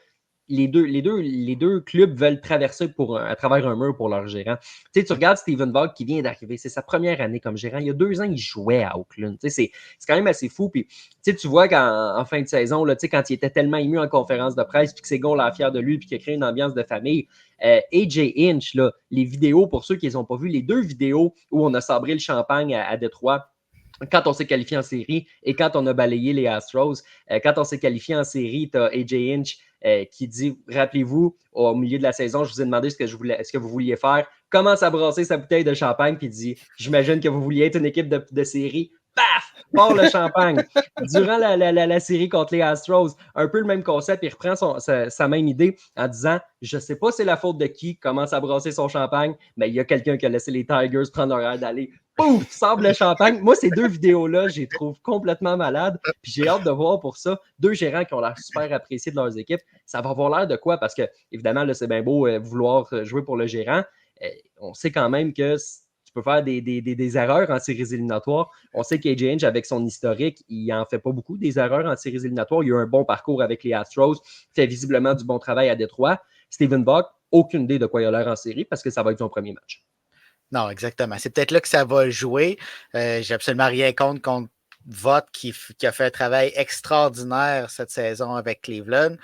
les deux clubs veulent traverser à travers un mur pour leur gérant. Tu regardes Steven Vogt qui vient d'arriver, c'est sa première année comme gérant. Il y a 2 ans, il jouait à Oakland. C'est quand même assez fou. Puis, tu vois qu'en fin de saison, là, quand il était tellement ému en conférence de presse, puis que Seguin l'a fier de lui, puis qu'il a créé une ambiance de famille, AJ Hinch, là, les vidéos, pour ceux qui les ont pas vues, les 2 vidéos où on a sabré le champagne à Détroit, quand on s'est qualifié en série et quand on a balayé les Astros. Quand on s'est qualifié en série, tu as AJ Hinch qui dit, rappelez-vous, au milieu de la saison, je vous ai demandé ce que vous vouliez faire. Commence à brasser sa bouteille de champagne puis dit, j'imagine que vous vouliez être une équipe de série. Paf! Part le champagne. Durant la série contre les Astros, un peu le même concept, il reprend sa même idée en disant, je sais pas c'est la faute de qui commence à brasser son champagne, mais il y a quelqu'un qui a laissé les Tigers prendre leur air d'aller. Pouf, sable le champagne. Moi, ces 2 vidéos-là, je les trouve complètement malades. Puis j'ai hâte de voir pour ça 2 gérants qui ont l'air super appréciés de leurs équipes. Ça va avoir l'air de quoi? Parce que, évidemment, là, c'est bien beau vouloir jouer pour le gérant. On sait quand même que tu peux faire des erreurs en séries éliminatoires. On sait qu'AJ Hinch, avec son historique, il n'en fait pas beaucoup des erreurs en séries éliminatoires. Il a eu un bon parcours avec les Astros, fait visiblement du bon travail à Détroit. Steven Vogt, aucune idée de quoi il a l'air en série parce que ça va être son premier match. Non, exactement. C'est peut-être là que ça va jouer. J'ai absolument rien contre Vogt qui a fait un travail extraordinaire cette saison avec Cleveland.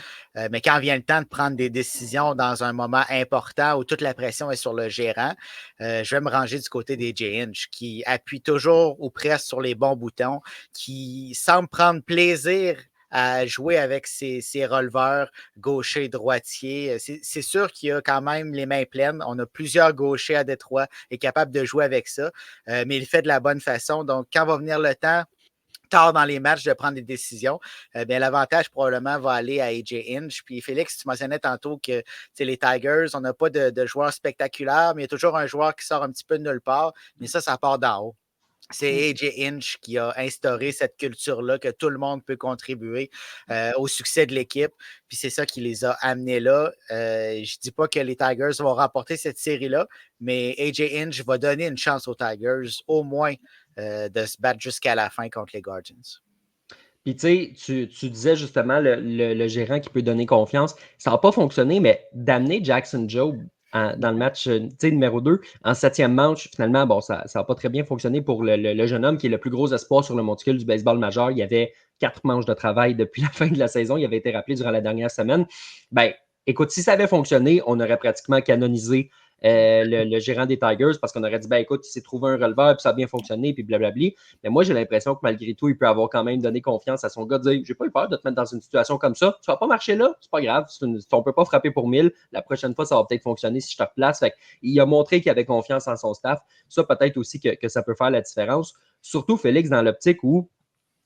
Mais quand vient le temps de prendre des décisions dans un moment important où toute la pression est sur le gérant, je vais me ranger du côté des AJ Hinch qui appuie toujours ou presque sur les bons boutons, qui semble prendre plaisir à jouer avec ses releveurs gauchers, droitiers. C'est sûr qu'il y a quand même les mains pleines. On a plusieurs gauchers à Détroit et capable de jouer avec ça, mais il fait de la bonne façon. Donc, quand va venir le temps, tard dans les matchs, de prendre des décisions, bien, l'avantage probablement va aller à AJ Hinch. Puis Félix, tu mentionnais tantôt que les Tigers, on n'a pas de joueurs spectaculaires, mais il y a toujours un joueur qui sort un petit peu de nulle part, mais ça part d'en haut. C'est AJ Hinch qui a instauré cette culture-là que tout le monde peut contribuer au succès de l'équipe. Puis c'est ça qui les a amenés là. Je ne dis pas que les Tigers vont remporter cette série-là, mais AJ Hinch va donner une chance aux Tigers au moins de se battre jusqu'à la fin contre les Guardians. Puis tu disais justement le gérant qui peut donner confiance. Ça n'a pas fonctionné, mais d'amener Jackson Jobe dans le match numéro 2, en 7e manche, finalement, bon, ça n'a pas très bien fonctionné pour le jeune homme qui est le plus gros espoir sur le monticule du baseball majeur. Il y avait 4 manches de travail depuis la fin de la saison. Il avait été rappelé durant la dernière semaine. Ben, écoute, si ça avait fonctionné, on aurait pratiquement canonisé le gérant des Tigers parce qu'on aurait dit, ben écoute, il s'est trouvé un releveur puis ça a bien fonctionné puis blablabli. Mais moi, j'ai l'impression que malgré tout, il peut avoir quand même donné confiance à son gars, dire, j'ai pas eu peur de te mettre dans une situation comme ça. Tu vas pas marcher là, c'est pas grave. On peut pas frapper pour 1000. La prochaine fois, ça va peut-être fonctionner si je te replace. Fait il a montré qu'il avait confiance en son staff. Ça, peut-être aussi que ça peut faire la différence. Surtout, Félix, dans l'optique où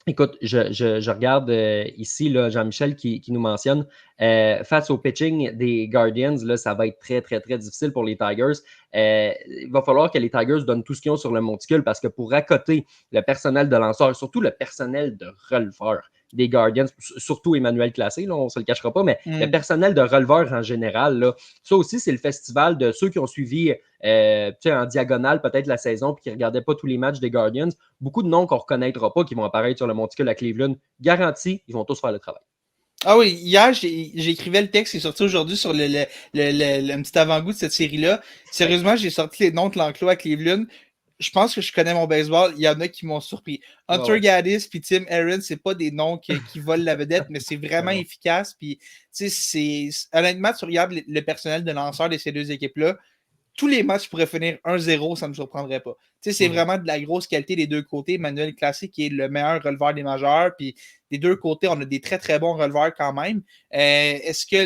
écoute, je regarde ici là, Jean-Michel qui nous mentionne face au pitching des Guardians, là, ça va être très, très, très difficile pour les Tigers. Il va falloir que les Tigers donnent tout ce qu'ils ont sur le monticule parce que pour accoter le personnel de lanceur, surtout le personnel de releveur des Guardians, surtout Emmanuel Classé, là, on ne se le cachera pas, mais le personnel de releveur en général, là, ça aussi, c'est le festival de ceux qui ont suivi en diagonale peut-être la saison puis qui ne regardaient pas tous les matchs des Guardians. Beaucoup de noms qu'on ne reconnaîtra pas qui vont apparaître sur le monticule à Cleveland. Garanti, ils vont tous faire le travail. Ah oui, hier, j'écrivais le texte qui est sorti aujourd'hui sur le petit avant-goût de cette série-là. Sérieusement, j'ai sorti les noms de l'enclos à Cleveland. Je pense que je connais mon baseball. Il y en a qui m'ont surpris. Hunter Gaddis puis Tim Aaron, c'est pas des noms qui volent la vedette, mais c'est vraiment efficace. Puis, honnêtement, tu regardes le personnel de lanceurs de ces 2 équipes-là, tous les matchs pourraient finir 1-0, ça ne me surprendrait pas. C'est vraiment de la grosse qualité des 2 côtés. Emmanuel Classé qui est le meilleur releveur des majeurs, puis des 2 côtés, on a des très, très bons releveurs quand même. Est-ce que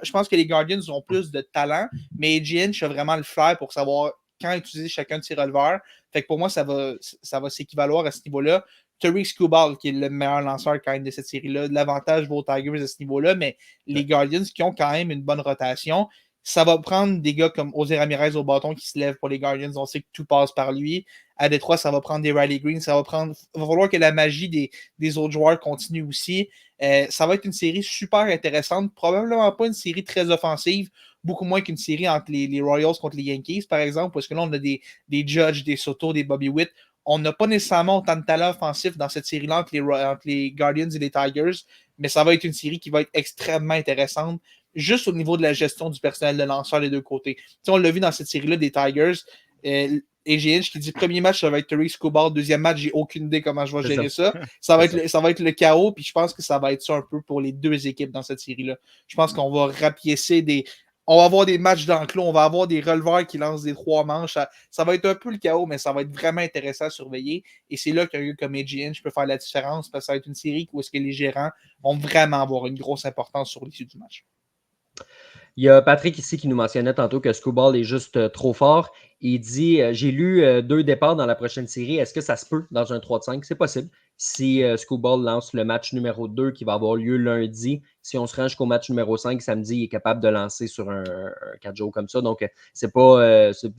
je pense que les Guardians ont plus de talent, mais AJ Hinch a vraiment le flair pour savoir quand utiliser chacun de ses releveurs. Fait que pour moi, ça va s'équivaloir à ce niveau-là. Tariq Skubal, qui est le meilleur lanceur quand même de cette série-là. L'avantage va aux Tigers à ce niveau-là, mais les Guardians qui ont quand même une bonne rotation, ça va prendre des gars comme José Ramirez au bâton qui se lève pour les Guardians. On sait que tout passe par lui. À Détroit, ça va prendre des Riley Green. Il va falloir que la magie des autres joueurs continue aussi. Ça va être une série super intéressante. Probablement pas une série très offensive. Beaucoup moins qu'une série entre les Royals contre les Yankees, par exemple, parce que là, on a des Judge, des Soto, des Bobby Witt. On n'a pas nécessairement autant de talent offensif dans cette série-là entre les Guardians et les Tigers, mais ça va être une série qui va être extrêmement intéressante. juste au niveau de la gestion du personnel de lanceur des deux côtés. On l'a vu dans cette série-là des Tigers. AJ Hinch qui dit premier match, ça va être Terry Scobard. Deuxième match, j'ai aucune idée comment je vais gérer ça. Ça va être le chaos. Puis je pense que ça va être ça un peu pour les deux équipes dans cette série-là. Je pense qu'on va rapiécer on va avoir des matchs d'enclos, on va avoir des releveurs qui lancent des 3 manches. Ça va être un peu le chaos, mais ça va être vraiment intéressant à surveiller. Et c'est là qu'un gars comme AJ Hinch peut faire la différence parce que ça va être une série où est-ce que les gérants vont vraiment avoir une grosse importance sur l'issue du match. Il y a Patrick ici qui nous mentionnait tantôt que Scoball est juste trop fort. Il dit j'ai lu 2 départs dans la prochaine série. Est-ce que ça se peut dans un 3-5? C'est possible. Si Scoball lance le match numéro 2 qui va avoir lieu lundi, si on se rend jusqu'au match numéro 5 samedi, il est capable de lancer sur un 4 jours comme ça. Donc, c'est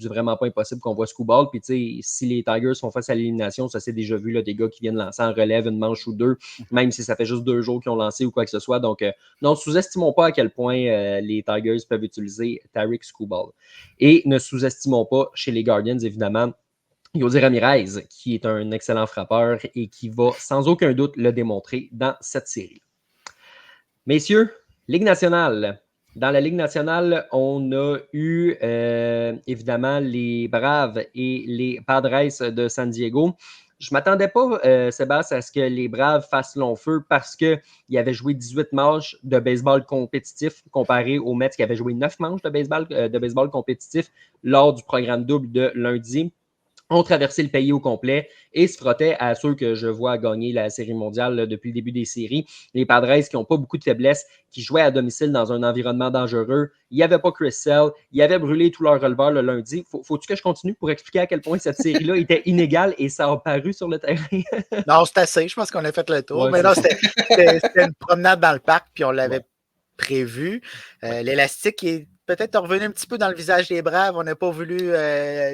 vraiment pas impossible qu'on voit Scoball. Puis, tu sais, si les Tigers font face à l'élimination, ça s'est déjà vu, là, des gars qui viennent lancer en relève une manche ou 2, même si ça fait juste 2 jours qu'ils ont lancé ou quoi que ce soit. Donc, non, sous-estimons pas à quel point les Tigers peuvent utiliser Tarik Scoball. Et ne sous-estimons pas chez les Guardians, évidemment, Yodí Ramirez, qui est un excellent frappeur et qui va sans aucun doute le démontrer dans cette série. Messieurs, Ligue nationale. Dans la Ligue nationale, on a eu évidemment les Braves et les Padres de San Diego. Je ne m'attendais pas, Sébastien, à ce que les Braves fassent long feu parce qu'ils avaient joué 18 manches de baseball compétitif comparé aux Mets qui avaient joué 9 manches de baseball compétitif lors du programme double de lundi. Ont traversé le pays au complet et se frottaient à ceux que je vois gagner la Série mondiale là, depuis le début des séries. Les Padres qui n'ont pas beaucoup de faiblesses, qui jouaient à domicile dans un environnement dangereux. Il n'y avait pas Chris Sale. Ils avaient brûlé tous leurs releveurs le lundi. Faut-tu que je continue pour expliquer à quel point cette série-là était inégale et ça a paru sur le terrain? Non, c'est assez. Je pense qu'on a fait le tour. Ouais, mais non, c'était une promenade dans le parc, puis on l'avait prévu. L'élastique est peut-être revenu un petit peu dans le visage des Braves. On n'a pas voulu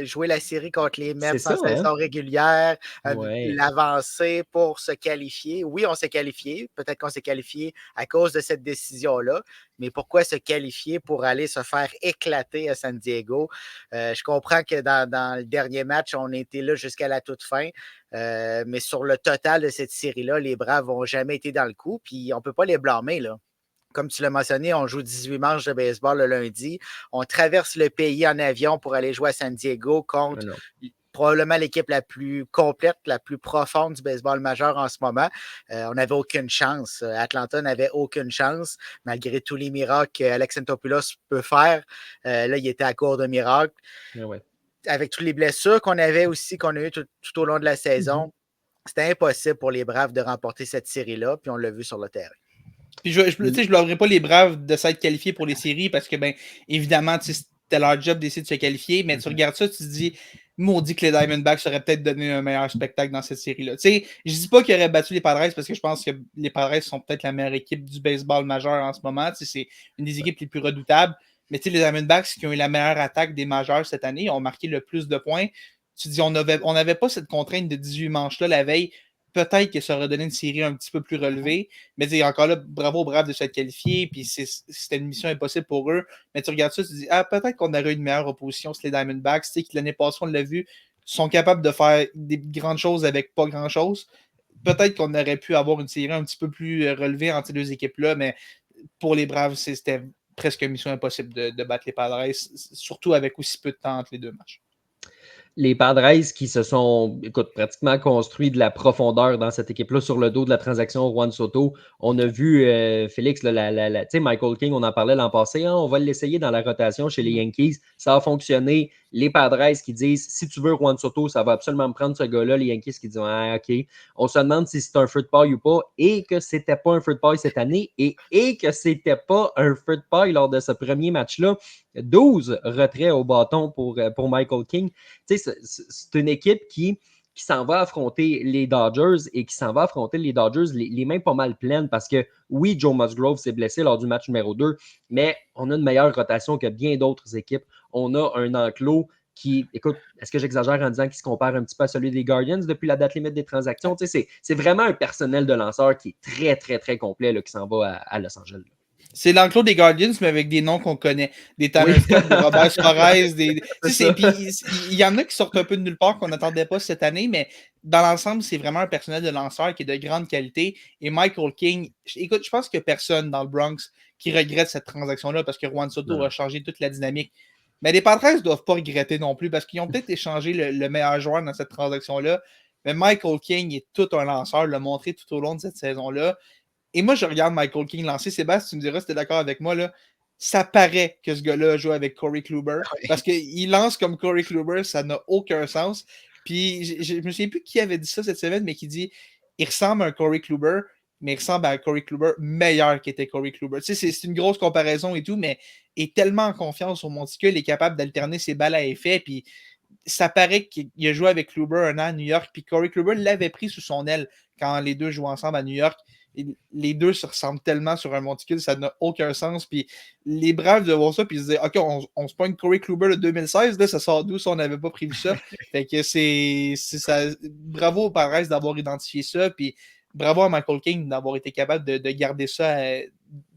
jouer la série contre les Mets en saison régulière, l'avancer pour se qualifier. Oui, on s'est qualifié. Peut-être qu'on s'est qualifié à cause de cette décision-là. Mais pourquoi se qualifier pour aller se faire éclater à San Diego? Je comprends que dans le dernier match, on était là jusqu'à la toute fin. Mais sur le total de cette série-là, les Braves n'ont jamais été dans le coup. Puis on ne peut pas les blâmer, là. Comme tu l'as mentionné, on joue 18 manches de baseball le lundi. On traverse le pays en avion pour aller jouer à San Diego contre probablement l'équipe la plus complète, la plus profonde du baseball majeur en ce moment. On n'avait aucune chance. Atlanta n'avait aucune chance, malgré tous les miracles qu'Alex Anthopoulos peut faire. Là, il était à court de miracles. Avec toutes les blessures qu'on avait aussi, qu'on a eues tout au long de la saison, c'était impossible pour les Braves de remporter cette série-là, puis on l'a vu sur le terrain. Puis je ne blâmerai pas les Braves de s'être qualifiés pour les séries parce que, évidemment, c'était leur job d'essayer de se qualifier, mais tu regardes ça, tu te dis, maudit que les Diamondbacks auraient peut-être donné un meilleur spectacle dans cette série-là. Je ne dis pas qu'ils auraient battu les Padres parce que je pense que les Padres sont peut-être la meilleure équipe du baseball majeur en ce moment. C'est une des équipes les plus redoutables. Mais les Diamondbacks qui ont eu la meilleure attaque des majeurs cette année ont marqué le plus de points. Tu te dis, on n'avait pas cette contrainte de 18 manches-là la veille. Peut-être que ça aurait donné une série un petit peu plus relevée. Mais encore là, bravo aux Braves de s'être qualifiés. Puis c'était une mission impossible pour eux. Mais tu regardes ça, tu te dis, peut-être qu'on aurait eu une meilleure opposition sur les Diamondbacks. L'année passée, on l'a vu, sont capables de faire des grandes choses avec pas grand-chose. Peut-être qu'on aurait pu avoir une série un petit peu plus relevée entre ces deux équipes-là. Mais pour les Braves, c'était presque une mission impossible de battre les Padres, surtout avec aussi peu de temps entre les deux matchs. Les Padres qui se sont pratiquement construits de la profondeur dans cette équipe-là sur le dos de la transaction Juan Soto. On a vu, Félix, Michael King, on en parlait l'an passé, on va l'essayer dans la rotation chez les Yankees. Ça a fonctionné. Les Padres qui disent, si tu veux Juan Soto, ça va absolument me prendre ce gars-là. Les Yankees qui disent, OK. On se demande si c'est un fruit pie ou pas et que c'était pas un fruit pie cette année et que c'était pas un fruit pie lors de ce premier match-là. 12 retraits au bâton pour Michael King. C'est une équipe qui s'en va affronter les Dodgers et qui s'en va affronter les Dodgers les mains pas mal pleines parce que oui, Joe Musgrove s'est blessé lors du match numéro 2, mais on a une meilleure rotation que bien d'autres équipes. On a un enclos qui, écoute, est-ce que j'exagère en disant qu'il se compare un petit peu à celui des Guardians depuis la date limite des transactions? C'est vraiment un personnel de lanceurs qui est très, très, très complet là, qui s'en va à Los Angeles. C'est l'enclos des Guardians, mais avec des noms qu'on connaît. Des Oui. Tanner Scott, des Robert Suarez, des. C'est Tu sais, ça. puis il y en a qui sortent un peu de nulle part qu'on n'attendait pas cette année, mais dans l'ensemble, c'est vraiment un personnel de lanceur qui est de grande qualité. Et Michael King, écoute, je pense qu'il n'y a personne dans le Bronx qui regrette cette transaction-là parce que Juan Soto Non. a changé toute la dynamique. Mais les Padres ne doivent pas regretter non plus parce qu'ils ont peut-être échangé le meilleur joueur dans cette transaction-là. Mais Michael King est tout un lanceur, l'a montré tout au long de cette saison-là. Et moi, je regarde Michael King lancer. Sébastien, tu me diras si tu es d'accord avec moi. Là, ça paraît que ce gars-là a joué avec Corey Kluber. Parce qu'il lance comme Corey Kluber, ça n'a aucun sens. Puis, je me souviens plus qui avait dit ça cette semaine, mais qui dit il ressemble à un Corey Kluber, mais il ressemble à un Corey Kluber meilleur qu'était Corey Kluber. Tu sais, c'est une grosse comparaison et tout, mais il est tellement en confiance au monticule, il est capable d'alterner ses balles à effet. Puis, ça paraît qu'il a joué avec Kluber un an à New York, puis Corey Kluber l'avait pris sous son aile quand les deux jouaient ensemble à New York. Et les deux se ressemblent tellement sur un monticule, ça n'a aucun sens. Puis les Braves de voir ça, puis ils se disaient OK, on se pogne Corey Kluber de 2016, là, ça sort d'où si on n'avait pas prévu ça. Fait que c'est ça. Bravo aux Padres d'avoir identifié ça, puis bravo à Michael King d'avoir été capable de garder ça,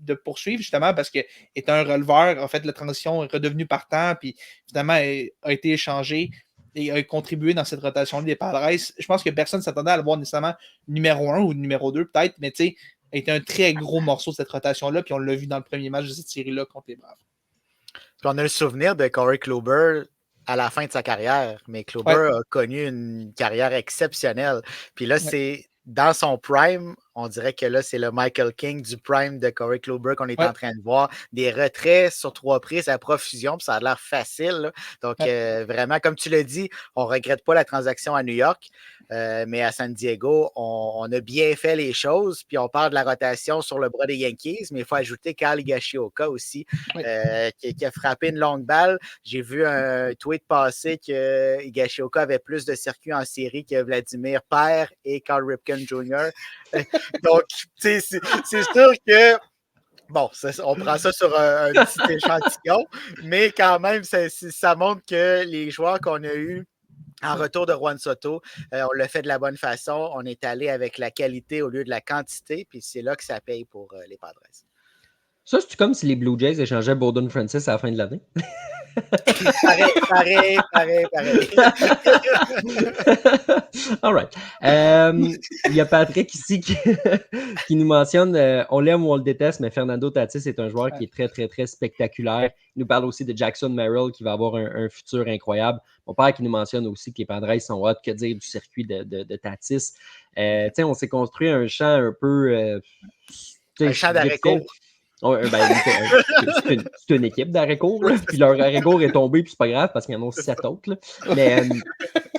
de poursuivre justement parce que étant un releveur, en fait, la transition est redevenue partant, puis finalement a été échangé et a contribué dans cette rotation des Padres. Je pense que personne ne s'attendait à le voir nécessairement numéro 1 ou numéro 2 peut-être, mais tu sais, a été un très gros morceau de cette rotation-là, puis on l'a vu dans le premier match de cette série-là contre les Braves. Puis on a le souvenir de Corey Kluber à la fin de sa carrière, mais Kluber a connu une carrière exceptionnelle. Puis là, c'est dans son prime, on dirait que là, c'est le Michael King du prime de Corey Kluber qu'on est en train de voir. Des retraits sur 3 prises à profusion, puis ça a l'air facile. Là. Donc, vraiment, comme tu l'as dit, on ne regrette pas la transaction à New York, mais à San Diego, on a bien fait les choses. Puis on parle de la rotation sur le bras des Yankees, mais il faut ajouter Kyle Higashioka aussi, qui a frappé une longue balle. J'ai vu un tweet passer que Higashioka avait plus de circuits en série que Vladimir Père et Carl Ripken Jr. Donc, c'est sûr que, bon, on prend ça sur un petit échantillon, mais quand même, ça montre que les joueurs qu'on a eus en retour de Juan Soto, on l'a fait de la bonne façon. On est allé avec la qualité au lieu de la quantité, puis c'est là que ça paye pour les Padres. Ça, c'est comme si les Blue Jays échangeaient Bowden Francis à la fin de l'année. Pareil. All right. Il y a Patrick ici qui nous mentionne on l'aime ou on le déteste, mais Fernando Tatis est un joueur qui est très, très, très spectaculaire. Il nous parle aussi de Jackson Merrill qui va avoir un futur incroyable. Mon père qui nous mentionne aussi que les Padres sont hot, que dire du circuit de Tatis. On s'est construit un champ un peu. Un champ d'arrêt-court. C'est une équipe d'arrêt-court, puis leur arrêt-court est tombé, puis c'est pas grave parce qu'il y en a 7 autres. Là.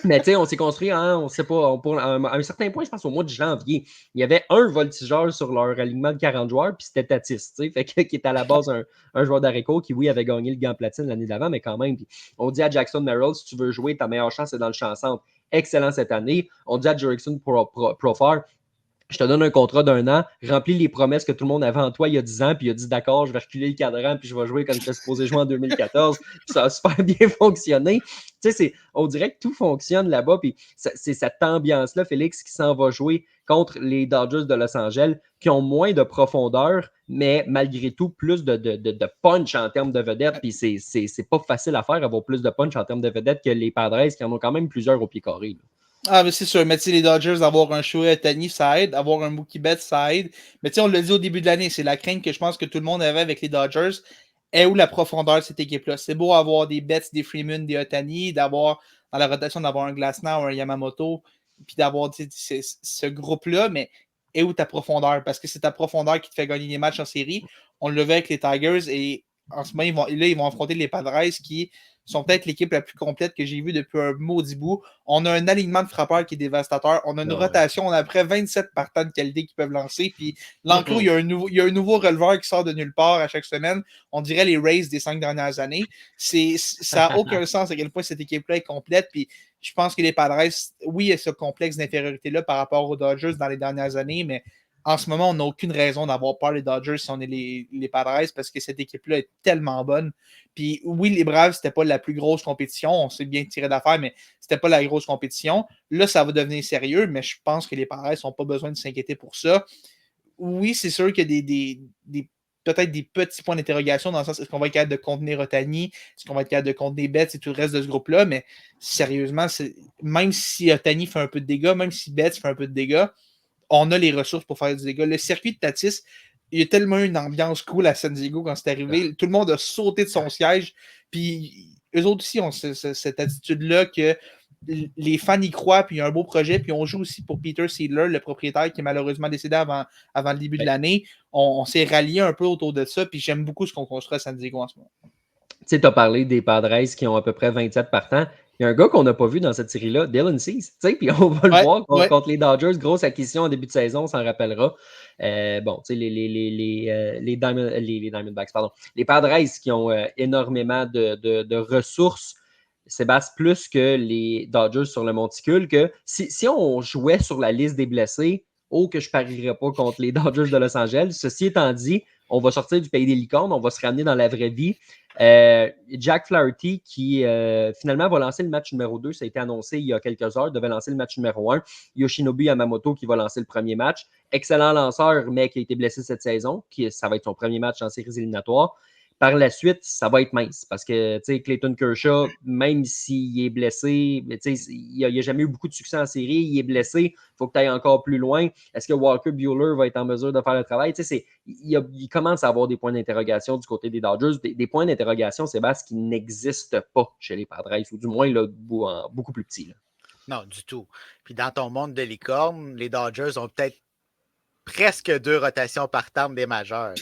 Mais tu sais, on s'est construit, on sait pas, à un certain point, je pense au mois de janvier, il y avait un voltigeur sur leur alignement de 40 joueurs, puis c'était Tatis, fait que, qui est à la base un joueur d'arrêt-court qui, oui, avait gagné le gant platine l'année d'avant, mais quand même, on dit à Jackson Merrill, si tu veux jouer, ta meilleure chance, c'est dans le champ centre. Excellent cette année. On dit à Jurickson Profar, je te donne un contrat d'1 an, remplis les promesses que tout le monde avait en toi il y a 10 ans, puis il a dit d'accord, je vais reculer le cadran, puis je vais jouer comme j'étais supposé jouer en 2014. Puis ça a super bien fonctionné. Tu sais, on dirait que tout fonctionne là-bas, puis c'est cette ambiance-là, Félix, qui s'en va jouer contre les Dodgers de Los Angeles, qui ont moins de profondeur, mais malgré tout, plus de punch en termes de vedettes. Puis c'est pas facile à faire, avoir plus de punch en termes de vedettes que les Padres, qui en ont quand même plusieurs au pied carré. Là. Ah, mais c'est sûr. Mais tu sais, les Dodgers, avoir un Shohei Ohtani, ça aide. Avoir un Mookie Betts, ça aide. Mais tu sais, on l'a dit au début de l'année, c'est la crainte que je pense que tout le monde avait avec les Dodgers. Est où la profondeur de cette équipe-là? C'est beau avoir des Betts, des Freeman, des Ohtani, d'avoir dans la rotation d'avoir un Glasnow ou un Yamamoto, puis d'avoir ce groupe-là, mais est où ta profondeur? Parce que c'est ta profondeur qui te fait gagner des matchs en série. On le voit avec les Tigers et en ce moment, ils vont affronter les Padres qui sont peut-être l'équipe la plus complète que j'ai vue depuis un maudit bout. On a un alignement de frappeurs qui est dévastateur. On a une rotation. On a après 27 partants de qualité qui peuvent lancer. Puis l'enclos, il y a un nouveau releveur qui sort de nulle part à chaque semaine. On dirait les Rays des 5 dernières années. Ça n'a aucun sens à quel point cette équipe-là est complète. Puis je pense que les Padres, oui, il y a ce complexe d'infériorité-là par rapport aux Dodgers dans les dernières années, mais en ce moment, on n'a aucune raison d'avoir peur des Dodgers si on est les Padres parce que cette équipe-là est tellement bonne. Puis oui, les Braves, c'était pas la plus grosse compétition. On s'est bien tiré d'affaire, mais c'était pas la grosse compétition. Là, ça va devenir sérieux, mais je pense que les Padres n'ont pas besoin de s'inquiéter pour ça. Oui, c'est sûr qu'il y a des peut-être des petits points d'interrogation dans le sens, est-ce qu'on va être capable de contenir Ohtani, est-ce qu'on va être capable de contenir Betts et tout le reste de ce groupe-là, mais sérieusement, même si Ohtani fait un peu de dégâts, même si Betts fait un peu de dégâts, on a les ressources pour faire du dégât. Le circuit de Tatis, il y a tellement une ambiance cool à San Diego quand c'est arrivé. Tout le monde a sauté de son siège. Puis eux autres aussi ont cette attitude-là que les fans y croient, puis il y a un beau projet. Puis on joue aussi pour Peter Seidler, le propriétaire qui est malheureusement décédé avant le début de l'année. On s'est rallié un peu autour de ça. Puis j'aime beaucoup ce qu'on construit à San Diego en ce moment. Tu sais, tu as parlé des Padres qui ont à peu près 27 partants. Il y a un gars qu'on n'a pas vu dans cette série-là, Dylan Cease. Puis on va le voir contre les Dodgers. Grosse acquisition en début de saison, on s'en rappellera. Bon, tu sais, les Diamondbacks, pardon. Les Padres qui ont énormément de ressources, Sébastien, plus que les Dodgers sur le monticule, que si on jouait sur la liste des blessés, que je ne parierais pas contre les Dodgers de Los Angeles. Ceci étant dit, on va sortir du pays des licornes, on va se ramener dans la vraie vie. Jack Flaherty qui finalement va lancer le match numéro 2, ça a été annoncé il y a quelques heures, devait lancer le match numéro 1. Yoshinobu Yamamoto qui va lancer le premier match. Excellent lanceur, mais qui a été blessé cette saison, ça va être son premier match en séries éliminatoires. Par la suite, ça va être mince parce que Clayton Kershaw, même s'il est blessé, il n'a jamais eu beaucoup de succès en série, il est blessé, il faut que tu ailles encore plus loin. Est-ce que Walker Buehler va être en mesure de faire le travail? Il commence à avoir des points d'interrogation du côté des Dodgers, des points d'interrogation, Sébastien, qui n'existent pas chez les Padres, ou du moins là, beaucoup plus petits. Là. Non, du tout. Puis dans ton monde de licorne, les Dodgers ont peut-être presque 2 rotations partantes des majeurs.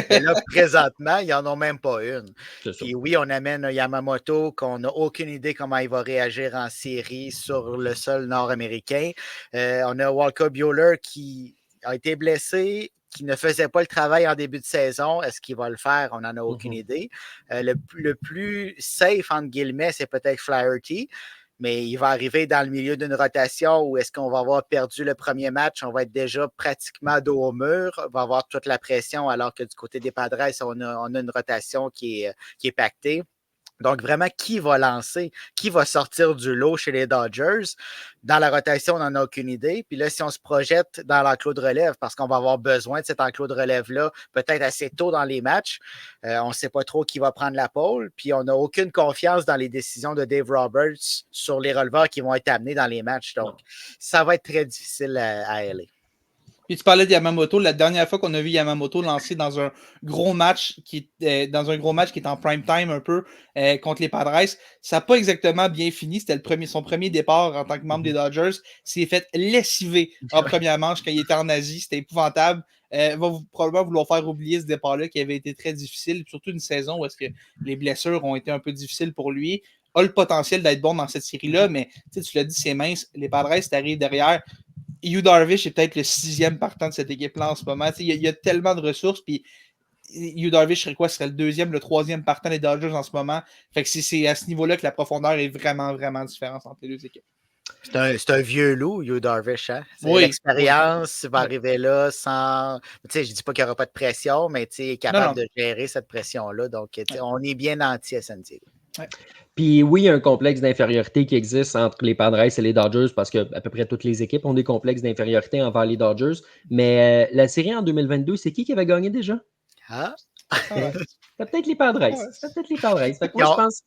Et là, présentement, ils n'en ont même pas une. Puis oui, on amène Yamamoto, qu'on n'a aucune idée comment il va réagir en série sur le sol nord-américain. On a Walker Buehler qui a été blessé, qui ne faisait pas le travail en début de saison. Est-ce qu'il va le faire? On n'en a aucune idée. Le plus safe, entre guillemets, c'est peut-être Flaherty. Mais il va arriver dans le milieu d'une rotation où est-ce qu'on va avoir perdu le premier match, on va être déjà pratiquement dos au mur, on va avoir toute la pression, alors que du côté des Padres, on a une rotation qui est pactée. Donc, vraiment, qui va lancer? Qui va sortir du lot chez les Dodgers? Dans la rotation, on n'en a aucune idée. Puis là, si on se projette dans l'enclos de relève, parce qu'on va avoir besoin de cet enclos de relève-là, peut-être assez tôt dans les matchs, on ne sait pas trop qui va prendre la pole. Puis on n'a aucune confiance dans les décisions de Dave Roberts sur les releveurs qui vont être amenés dans les matchs. Donc, ça va être très difficile à LA. Puis tu parlais de Yamamoto. La dernière fois qu'on a vu Yamamoto lancer dans un gros match qui est en prime time un peu contre les Padres, ça n'a pas exactement bien fini. C'était son premier départ en tant que membre des Dodgers. Il s'est fait lessiver en première manche quand il était en Asie. C'était épouvantable. Va probablement vouloir faire oublier ce départ-là qui avait été très difficile, surtout une saison où est-ce que les blessures ont été un peu difficiles pour lui. A le potentiel d'être bon dans cette série-là, mais tu l'as dit, c'est mince. Les Padres arrivent derrière. Yu Darvish est peut-être le 6e partant de cette équipe-là en ce moment. Il y a tellement de ressources, puis Yu Darvish serait quoi? Ce serait le 2e, le 3e partant des Dodgers en ce moment. Fait que c'est à ce niveau-là que la profondeur est vraiment, vraiment différente entre les deux équipes. C'est un vieux loup, Yu Darvish. Hein? L'expérience va arriver là sans... Je ne dis pas qu'il n'y aura pas de pression, mais il est capable de gérer cette pression-là. Donc, on est bien entier à San Diego. Ouais. Puis oui, il y a un complexe d'infériorité qui existe entre les Padres et les Dodgers parce qu'à peu près toutes les équipes ont des complexes d'infériorité envers les Dodgers. Mais la série en 2022, c'est qui avait gagné déjà? C'était peut-être les Padres. C'était peut-être les Padres. Fait que moi, je pense...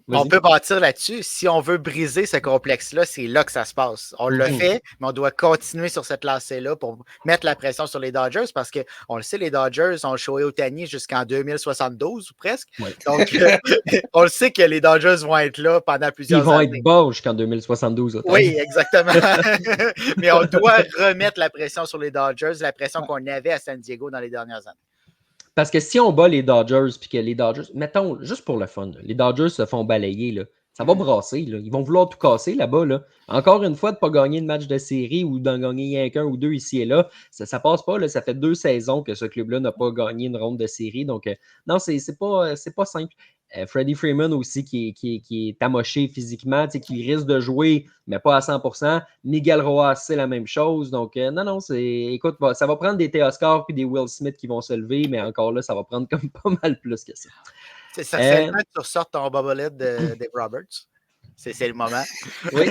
On peut bâtir là-dessus. Si on veut briser ce complexe-là, c'est là que ça se passe. On l'a fait, mais on doit continuer sur cette lancée-là pour mettre la pression sur les Dodgers parce qu'on le sait, les Dodgers ont showé Ohtani jusqu'en 2072 ou presque. Ouais. Donc, on le sait que les Dodgers vont être là pendant plusieurs années. Ils vont être bas jusqu'en 2072. Oui, exactement. Mais on doit remettre la pression sur les Dodgers, la pression qu'on avait à San Diego dans les dernières années. Parce que si on bat les Dodgers, puis que les Dodgers, mettons, juste pour le fun, les Dodgers se font balayer, là, ça va brasser. Là. Ils vont vouloir tout casser là-bas. Là. Encore une fois, de ne pas gagner de match de série ou d'en gagner rien qu'un ou deux ici et là, ça passe pas. Là. Ça fait 2 saisons que ce club-là n'a pas gagné une ronde de série. Donc, non, c'est pas simple. Freddie Freeman aussi qui est amoché physiquement, qui risque de jouer, mais pas à 100%. Miguel Rojas, c'est la même chose. Donc, non, écoute, ça va prendre des Teoscar puis des Will Smith qui vont se lever, mais encore là, ça va prendre comme pas mal plus que ça. Ça serait le temps que tu ressortes ton bobblehead de Dave Roberts. C'est le moment. Oui.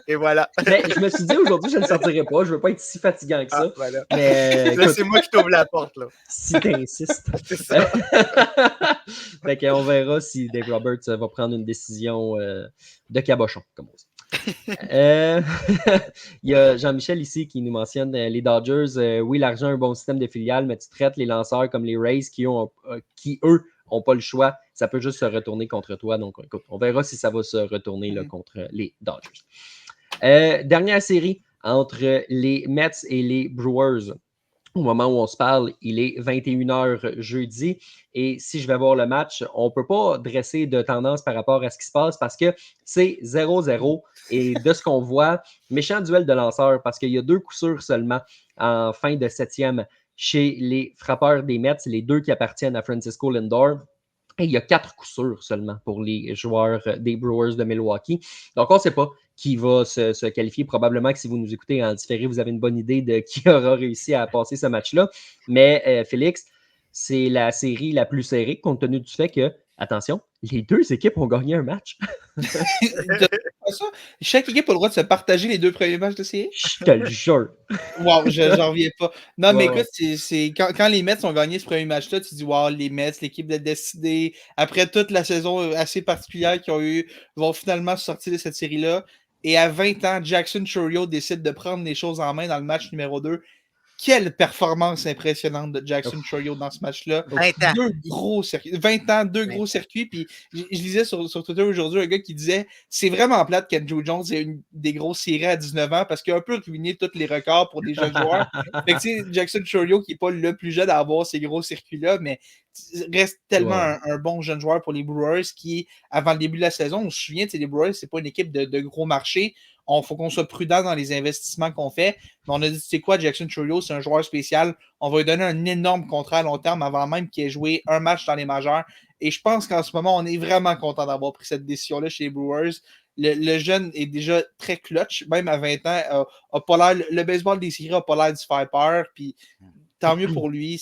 Et voilà. Mais je me suis dit aujourd'hui, je ne le sortirai pas. Je ne veux pas être si fatigant que ça. Voilà. Mais là, c'est moi qui t'ouvre la porte. Là. Si tu insistes. C'est ça. Fait qu'on verra si Dave Roberts va prendre une décision de cabochon, comme on dit. Il y a Jean-Michel ici qui nous mentionne les Dodgers. Oui, l'argent a un bon système de filiales, mais tu traites les lanceurs comme les Rays qui, eux, n'ont pas le choix. Ça peut juste se retourner contre toi. Donc, écoute, on verra si ça va se retourner là, contre les Dodgers. Dernière série entre les Mets et les Brewers. Au moment où on se parle, il est 21h jeudi. Et si je vais voir le match, on ne peut pas dresser de tendance par rapport à ce qui se passe parce que c'est 0-0. Et de ce qu'on voit, méchant duel de lanceurs parce qu'il y a 2 coups sûrs seulement en fin de 7e chez les frappeurs des Mets, les 2 qui appartiennent à Francisco Lindor. Et il y a 4 coups sûrs seulement pour les joueurs des Brewers de Milwaukee. Donc, on ne sait pas qui va se qualifier. Probablement que si vous nous écoutez en différé, vous avez une bonne idée de qui aura réussi à passer ce match-là. Mais Félix, c'est la série la plus serrée compte tenu du fait que, attention, les 2 équipes ont gagné un match. Chaque équipe a le droit de se partager les 2 premiers matchs de série? Je te le jure. Wow, j'en reviens pas. Non, mais Ouais. écoute, quand les Mets ont gagné ce premier match-là, tu dis, wow, les Mets, l'équipe de décider, après toute la saison assez particulière qu'ils ont eu, vont finalement sortir de cette série-là. Et à 20 ans, Jackson Chourio décide de prendre les choses en main dans le match numéro 2. Quelle performance impressionnante de Jackson Chourio dans ce match-là. 20 ans. 2 gros circuits. 20 ans, 2 gros circuits. Puis je lisais sur Twitter aujourd'hui un gars qui disait c'est vraiment plate qu'Andrew Jones ait des grosses séries à 19 ans parce qu'il a un peu ruiné tous les records pour des jeunes joueurs. Fait que, tu sais, Jackson Chourio, qui n'est pas le plus jeune à avoir ces gros circuits-là, mais reste tellement un bon jeune joueur pour les Brewers qui, avant le début de la saison, on se souvient, les Brewers, c'est pas une équipe de gros marché. Il faut qu'on soit prudent dans les investissements qu'on fait. Mais on a dit, tu sais quoi, Jackson Chourio, c'est un joueur spécial. On va lui donner un énorme contrat à long terme avant même qu'il ait joué un match dans les majeurs. Et je pense qu'en ce moment, on est vraiment content d'avoir pris cette décision-là chez les Brewers. Le jeune est déjà très clutch, même à 20 ans. A pas l'air, le baseball des séries n'a pas l'air de se faire peur. Puis tant mieux pour lui,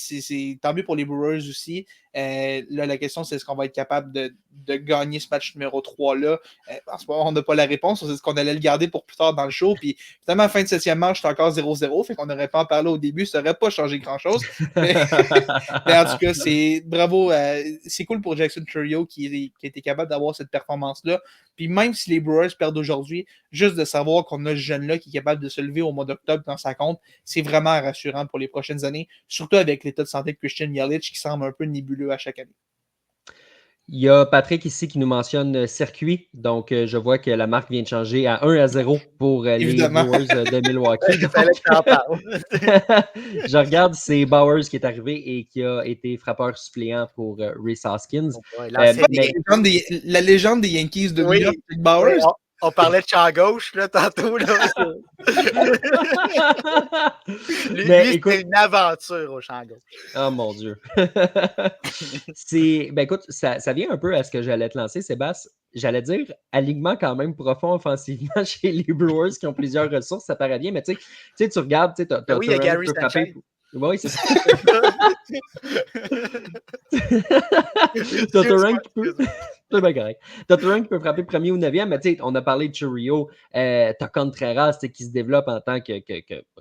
tant mieux pour les Brewers aussi. Là, la question, c'est est-ce qu'on va être capable de gagner ce match numéro 3-là? En ce moment, on n'a pas la réponse. On s'est dit qu'on allait le garder pour plus tard dans le show. Puis finalement, à la fin de 7e manche, c'est encore 0-0. Fait qu'on n'aurait pas en parlé au début. Ça n'aurait pas changé grand-chose. Mais en tout cas, c'est bravo. C'est cool pour Jackson Chourio qui a été capable d'avoir cette performance-là. Puis même si les Brewers perdent aujourd'hui, juste de savoir qu'on a ce jeune-là qui est capable de se lever au mois d'octobre dans sa compte, c'est vraiment rassurant pour les prochaines années, surtout avec l'état de santé de Christian Yelich qui semble un peu nébuleux à chaque année. Il y a Patrick ici qui nous mentionne circuit. Donc, je vois que la marque vient de changer à 1-0 pour les Brewers de Milwaukee. Donc, je regarde, c'est Bowers qui est arrivé et qui a été frappeur suppléant pour Rhys Hoskins. La légende des Yankees de New York, Bowers. Oui, on parlait de champ gauche là, tantôt. Là. lui, c'était une aventure au champ gauche. Oh mon Dieu. Écoute, ça vient un peu à ce que j'allais te lancer, Sébastien. J'allais dire alignement quand même profond offensivement chez les Brewers qui ont plusieurs ressources, ça paraît bien, mais tu sais, tu regardes, tu sais, oui, il y a Gary Sanchez. Oui, c'est ça. T'as Torrent qui peut. C'est bien correct. T'as Torrent qui peut frapper premier ou 9e, mais tu sais, on a parlé de Chourio. T'as Contreras qui se développe en tant que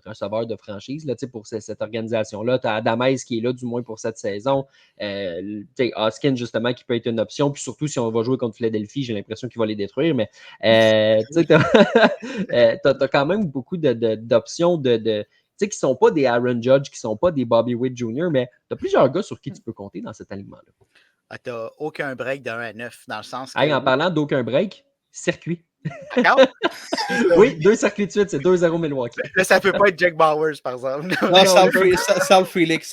receveur de franchise là, pour cette organisation-là. T'as Adamez qui est là, du moins pour cette saison. Hoskins, justement, qui peut être une option. Puis surtout, si on va jouer contre Philadelphie, j'ai l'impression qu'il va les détruire. Mais t'as quand même beaucoup d'options qui ne sont pas des Aaron Judge, qui ne sont pas des Bobby Witt Jr., mais tu as plusieurs gars sur qui tu peux compter dans cet alignement-là. Tu n'as aucun break de 1-9, dans le sens que... Hey, en parlant d'aucun break, circuit. D'accord? Oui, 2 circuits de suite, c'est 2-0 Milwaukee. Là, ça ne peut pas être Jack Bowers, par exemple. Non, Sal Frelick.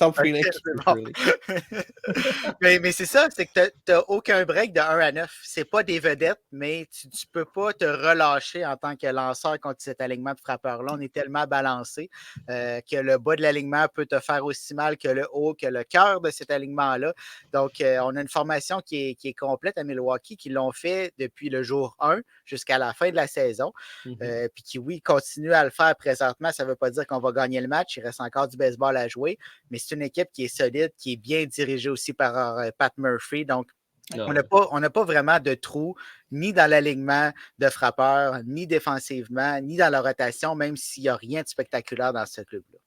Mais c'est ça, c'est que tu n'as aucun break de 1-9. C'est pas des vedettes, mais tu ne peux pas te relâcher en tant que lanceur contre cet alignement de frappeurs-là. On est tellement balancé que le bas de l'alignement peut te faire aussi mal que le haut, que le cœur de cet alignement-là. Donc, on a une formation qui est complète à Milwaukee, qui l'ont fait depuis le jour 1 jusqu'à la fin de la saison. Puis qui, oui, continue à le faire présentement. Ça ne veut pas dire qu'on va gagner le match. Il reste encore du baseball à jouer. Mais c'est une équipe qui est solide, qui est bien dirigée aussi par Pat Murphy. Donc, Non. On n'a pas vraiment de trou, ni dans l'alignement de frappeurs, ni défensivement, ni dans la rotation, même s'il n'y a rien de spectaculaire dans ce club-là.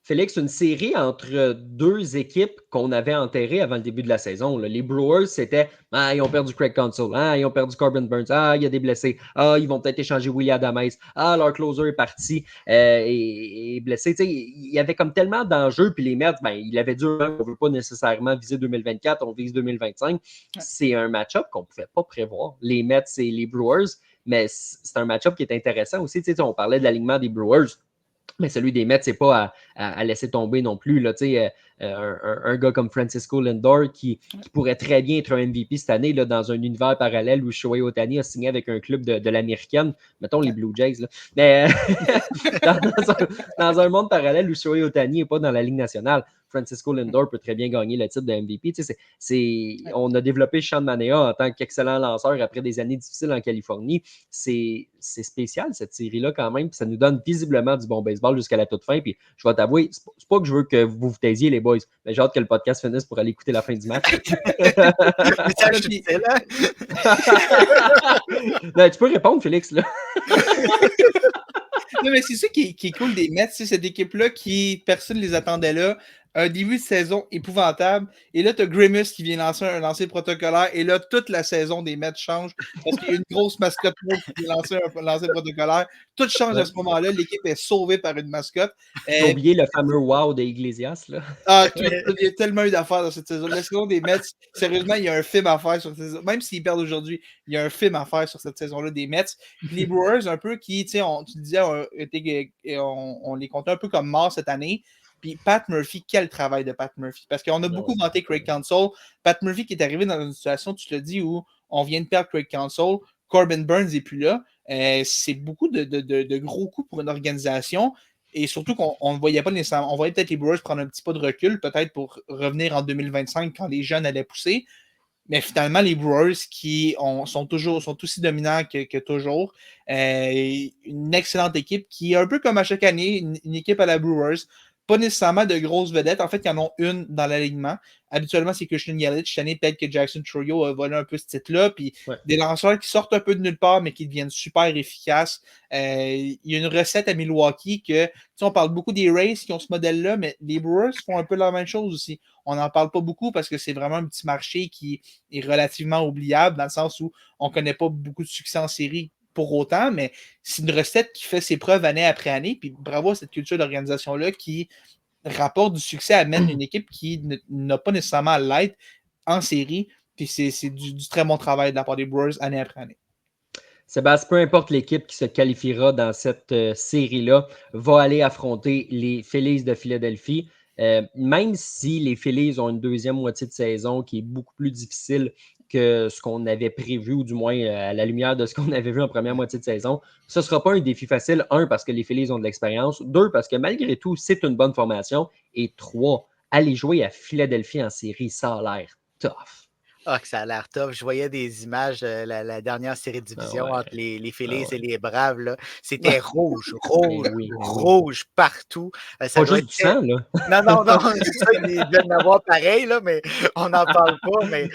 Félix, une série entre deux équipes qu'on avait enterrées avant le début de la saison. Là. Les Brewers, c'était ils ont perdu Craig Counsell, ils ont perdu Corbin Burns, il y a des blessés, ils vont peut-être échanger William Adames, leur closer est parti et blessé. T'sais, il y avait comme tellement d'enjeux, puis les Mets, il avait dit on ne veut pas nécessairement viser 2024, on vise 2025. C'est un match-up qu'on ne pouvait pas prévoir. Les Mets et les Brewers, mais c'est un match-up qui est intéressant aussi. On parlait de l'alignement des Brewers. Mais celui des Mets, c'est pas à laisser tomber non plus. Là, un gars comme Francisco Lindor qui pourrait très bien être un MVP cette année là, dans un univers parallèle où Shohei Ohtani a signé avec un club de l'américaine, mettons les Blue Jays. Là. Mais dans un monde parallèle où Shohei Ohtani n'est pas dans la Ligue nationale, Francisco Lindor peut très bien gagner le titre de MVP. On a développé Sean Manaea en tant qu'excellent lanceur après des années difficiles en Californie. C'est spécial cette série-là quand même. Puis ça nous donne visiblement du bon baseball jusqu'à la toute fin. Puis je vais t'avouer, c'est pas que je veux que vous vous taisiez les boys, mais j'ai hâte que le podcast finisse pour aller écouter la fin du match. Non, tu peux répondre, Félix. Là. Non, mais c'est ça qui est cool des Mets, c'est cette équipe-là qui, personne ne les attendait là. Un début de saison épouvantable. Et là, tu as Grimace qui vient lancer un lancer protocolaire. Et là, toute la saison des Mets change parce qu'il y a une grosse mascotte qui vient lancer un lancer protocolaire. Tout change à ce moment-là. L'équipe est sauvée par une mascotte. J'ai oublié le fameux wow de Iglesias. Là. Il y a tellement eu d'affaires dans cette saison. La saison des Mets, sérieusement, il y a un film à faire sur cette saison. Même s'ils perdent aujourd'hui, il y a un film à faire sur cette saison-là des Mets. Puis les Brewers, un peu, qui, tu disais, on les comptait un peu comme morts cette année. Puis Pat Murphy, quel travail de Pat Murphy. Parce qu'on a beaucoup vanté Craig Counsell. Pat Murphy qui est arrivé dans une situation, tu te le dis, où on vient de perdre Craig Counsell, Corbin Burns n'est plus là. C'est beaucoup de gros coups pour une organisation. Et surtout qu'on ne voyait pas nécessairement. On voyait peut-être les Brewers prendre un petit pas de recul, peut-être pour revenir en 2025 quand les jeunes allaient pousser. Mais finalement, les Brewers qui sont aussi dominants que toujours. Une excellente équipe qui est un peu comme à chaque année, une équipe à la Brewers. Pas nécessairement de grosses vedettes. En fait, il y en a une dans l'alignement. Habituellement, c'est Christian Yelich. Cette année, peut-être que Jackson Chourio a volé un peu ce titre-là. Puis des lanceurs qui sortent un peu de nulle part, mais qui deviennent super efficaces. Il y a une recette à Milwaukee que, on parle beaucoup des Rays qui ont ce modèle-là, mais les Brewers font un peu la même chose aussi. On n'en parle pas beaucoup parce que c'est vraiment un petit marché qui est relativement oubliable dans le sens où on ne connaît pas beaucoup de succès en série pour autant, mais c'est une recette qui fait ses preuves année après année. Puis bravo à cette culture d'organisation-là qui rapporte du succès, amène une équipe qui n'a pas nécessairement à l'être en série. Puis c'est du très bon travail de la part des Brewers année après année. Sébastien, peu importe l'équipe qui se qualifiera dans cette série-là, va aller affronter les Phillies de Philadelphie. Même si les Phillies ont une deuxième moitié de saison qui est beaucoup plus difficile que ce qu'on avait prévu, ou du moins à la lumière de ce qu'on avait vu en première moitié de saison, ce ne sera pas un défi facile. 1, parce que les Phillies ont de l'expérience. 2, parce que malgré tout, c'est une bonne formation. Et 3, aller jouer à Philadelphie en série, ça a l'air tough. Ah, que ça a l'air tough. Je voyais des images de la dernière série de division entre les Phillies et les Braves. Là. C'était rouge partout. Ça pas doit juste du sang, là. Non, ça, ils viennent d'avoir pareil, là, mais on n'en parle pas. Mais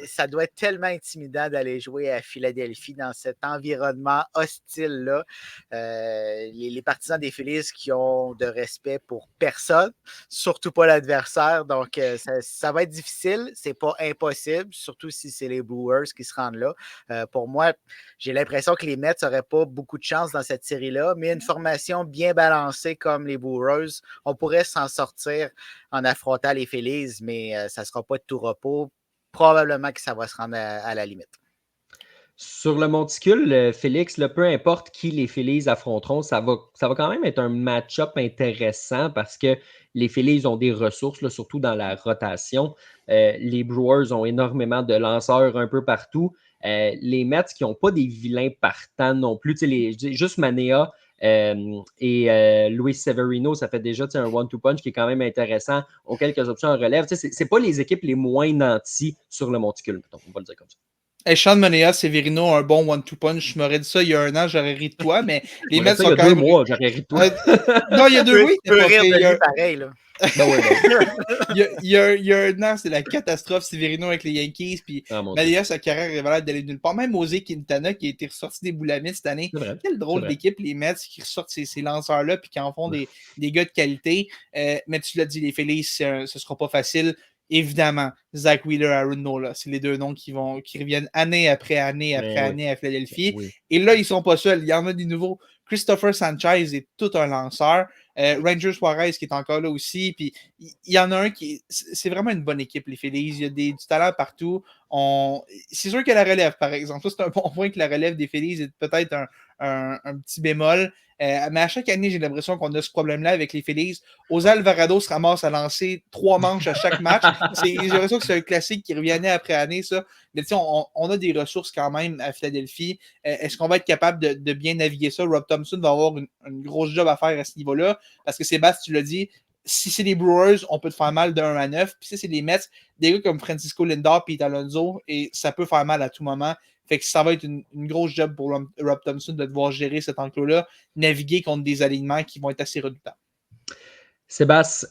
ça doit être tellement intimidant d'aller jouer à Philadelphie dans cet environnement hostile-là. Les partisans des Phillies qui ont de respect pour personne, surtout pas l'adversaire. Donc, ça va être difficile. C'est pas impossible, surtout si c'est les Brewers qui se rendent là. Pour moi, j'ai l'impression que les Mets n'auraient pas beaucoup de chance dans cette série-là, mais une formation bien balancée comme les Brewers, on pourrait s'en sortir en affrontant les Phillies, mais ça ne sera pas de tout repos. Probablement que ça va se rendre à la limite. Sur le monticule, Félix, peu importe qui les Phillies affronteront, ça va quand même être un match-up intéressant parce que les Phillies ont des ressources, là, surtout dans la rotation. Les Brewers ont énormément de lanceurs un peu partout. Les Mets qui n'ont pas des vilains partants non plus. Juste Manaea et Luis Severino, ça fait déjà un one-two punch qui est quand même intéressant. Ont quelques options en relève. Ce n'est pas les équipes les moins nantis sur le monticule, on va le dire comme ça. Hey, Sean Manaea, Severino, un bon one-two punch. Je m'aurais dit ça il y a un an, j'aurais ri de toi, mais les J'aurais Mets ça sont il y a quand 2 même. mois, j'aurais ri de toi. Non, il y a 2 mois, il Tu était peux pas rire de pire. lui pareil, là. Ben oui, Il y a un an, c'est la catastrophe Severino avec les Yankees. Puis Ah, mon Dieu. Manaea, sa carrière est valable d'aller nulle part. Même José Quintana, qui a été ressorti des boulamites cette année. C'est vrai. Quelle c'est drôle vrai. d'équipe, les Mets, qui ressortent ces lanceurs-là, puis qui en font des gars de qualité. Mais tu l'as dit, les Phillies, ce sera pas facile. Évidemment, Zach Wheeler, Aaron Nola, c'est les deux noms qui reviennent année après année après Ben oui. année à Philadelphie. Oui. Et là, ils sont pas seuls. Il y en a des nouveaux. Christopher Sanchez est tout un lanceur. Ranger Suarez qui est encore là aussi. Puis il y en a un qui. C'est vraiment une bonne équipe, les Phillies. Il y a du talent partout. C'est sûr que la relève, par exemple. Ça, c'est un bon point que la relève des Phillies est peut-être un petit bémol. Mais à chaque année, j'ai l'impression qu'on a ce problème-là avec les Phillies. José Alvarado se ramasse à lancer 3 manches à chaque match. J'ai l'impression que c'est un classique qui revient année après année, ça. Mais on a des ressources quand même à Philadelphie. Est-ce qu'on va être capable de bien naviguer ça? Rob Thompson va avoir une grosse job à faire à ce niveau-là. Parce que Sébastien, tu l'as dit, si c'est les Brewers, on peut te faire mal de 1 à 9. Puis si c'est les Mets, des gars comme Francisco Lindor et Alonso, et ça peut faire mal à tout moment. Fait que ça va être une grosse job pour Rob Thompson de devoir gérer cet enclos-là, naviguer contre des alignements qui vont être assez redoutables. Sébastien,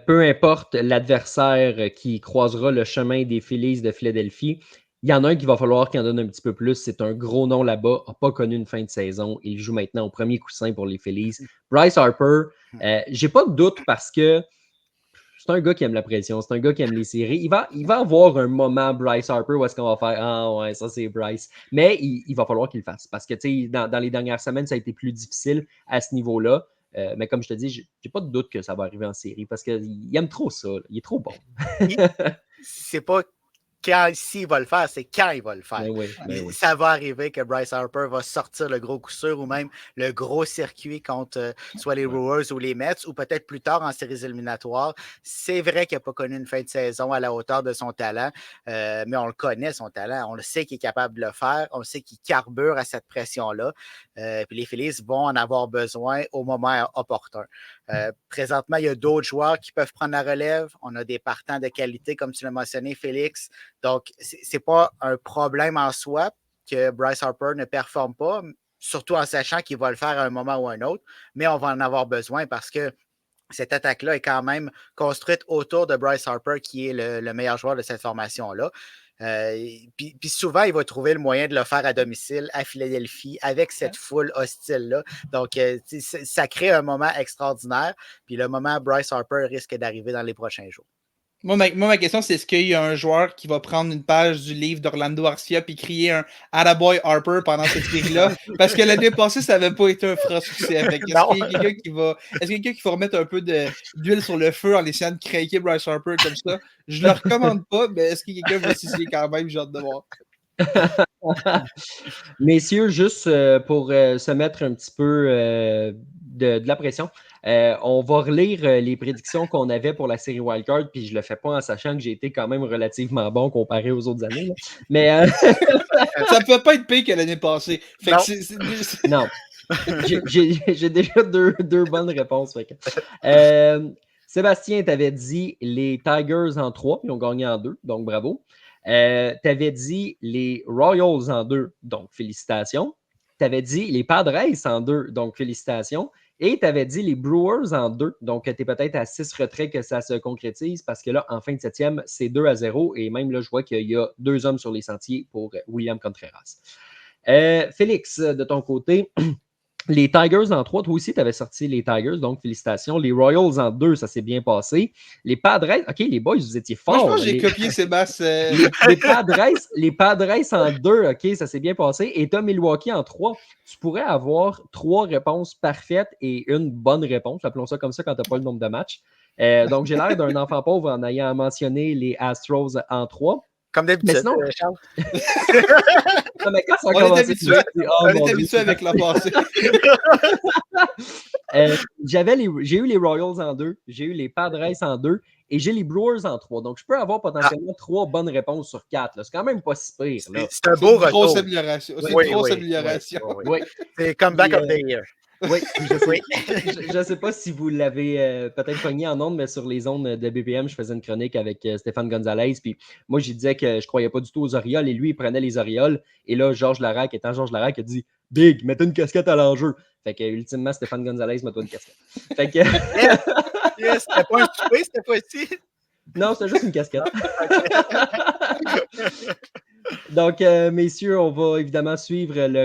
peu importe l'adversaire qui croisera le chemin des Phillies de Philadelphie, il y en a un qui va falloir qu'il en donne un petit peu plus. C'est un gros nom là-bas, n'a pas connu une fin de saison. Il joue maintenant au premier coussin pour les Phillies. Bryce Harper, j'ai pas de doute parce que c'est un gars qui aime la pression, c'est un gars qui aime les séries. Il va avoir un moment, Bryce Harper, où est-ce qu'on va faire « Ah ouais, ça c'est Bryce ». Mais il va falloir qu'il le fasse parce que dans les dernières semaines, ça a été plus difficile à ce niveau-là. Mais comme je te dis, j'ai pas de doute que ça va arriver en série parce qu'il aime trop ça. Là. Il est trop bon. C'est pas s'il va le faire, c'est quand il va le faire. Ben oui, ben oui. Ça va arriver que Bryce Harper va sortir le gros coup sûr ou même le gros circuit contre soit les Brewers ou les Mets ou peut-être plus tard en séries éliminatoires. C'est vrai qu'il n'a pas connu une fin de saison à la hauteur de son talent, mais on le connaît, son talent. On le sait qu'il est capable de le faire. On le sait qu'il carbure à cette pression-là. Puis les Phillies vont en avoir besoin au moment opportun. Présentement, il y a d'autres joueurs qui peuvent prendre la relève. On a des partants de qualité, comme tu l'as mentionné, Félix. Donc, ce n'est pas un problème en soi que Bryce Harper ne performe pas, surtout en sachant qu'il va le faire à un moment ou à un autre, mais on va en avoir besoin parce que cette attaque-là est quand même construite autour de Bryce Harper, qui est le meilleur joueur de cette formation-là. Puis souvent, il va trouver le moyen de le faire à domicile, à Philadelphie, avec cette foule hostile-là. Donc, ça crée un moment extraordinaire. Puis le moment Bryce Harper risque d'arriver dans les prochains jours. Moi, ma question, c'est est-ce qu'il y a un joueur qui va prendre une page du livre d'Orlando Arcia puis crier un Attaboy Harper pendant cette série-là? Parce que l'année passée, ça n'avait pas été un franc succès. Est-ce qu'il y a quelqu'un qui va remettre un peu d'huile sur le feu en essayant de craquer Bryce Harper comme ça? Je ne le recommande pas, mais est-ce que quelqu'un va s'essayer quand même? J'ai hâte de voir. Messieurs, juste pour se mettre un petit peu de la pression, on va relire les prédictions qu'on avait pour la série Wildcard, puis je ne le fais pas en sachant que j'ai été quand même relativement bon comparé aux autres années. Là. Mais ça ne peut pas être pire que l'année passée. Fait non. Que non. J'ai déjà deux bonnes réponses. Fait que. Sébastien, tu avais dit les Tigers en 3, ils ont gagné en 2, donc bravo. Tu avais dit les Royals en 2, donc félicitations. Tu avais dit les Padres en 2, donc félicitations. Et tu avais dit les Brewers en 2, donc tu es peut-être à 6 retraits que ça se concrétise parce que là, en fin de 7e, c'est 2-0 et même là, je vois qu'il y a 2 hommes sur les sentiers pour William Contreras. Félix, de ton côté, les Tigers en 3, toi aussi, tu avais sorti les Tigers, donc félicitations. Les Royals en 2, ça s'est bien passé. Les Padres, OK, les boys, vous étiez forts. Moi, je pense que j'ai copié Sébastien. Les Padres en 2, OK, ça s'est bien passé. Et tu as Milwaukee en 3. Tu pourrais avoir 3 réponses parfaites et une bonne réponse. Appelons ça comme ça quand tu n'as pas le nombre de matchs. Donc, j'ai l'air d'un enfant pauvre en ayant mentionné les Astros en 3. Comme d'habitude, sinon... Charles. Non, mais quand ça a on commencé, est habitué avec la passée. J'ai eu les Royals en 2, j'ai eu les Padres en 2 et j'ai les Brewers en 3. Donc, je peux avoir potentiellement 3 bonnes réponses sur 4. Là. C'est quand même pas si pire. Là. C'est un beau retour. C'est une grosse amélioration. C'est une grosse amélioration. Oui. C'est comeback of the year. Oui, je sais pas si vous l'avez peut-être pogné en ondes, mais sur les ondes de BPM, je faisais une chronique avec Stéphane Gonzalez. Puis moi, je disais que je croyais pas du tout aux Orioles et lui, il prenait les Orioles. Et là, Georges Larac, étant Georges Larac, a dit Big, mettez une casquette à l'enjeu. Fait que ultimement, Stéphane Gonzalez m'a donné une casquette. Fait que. Yes, c'était pas un souper, c'était pas ici. Non, c'était juste une casquette. Donc, messieurs, on va évidemment suivre le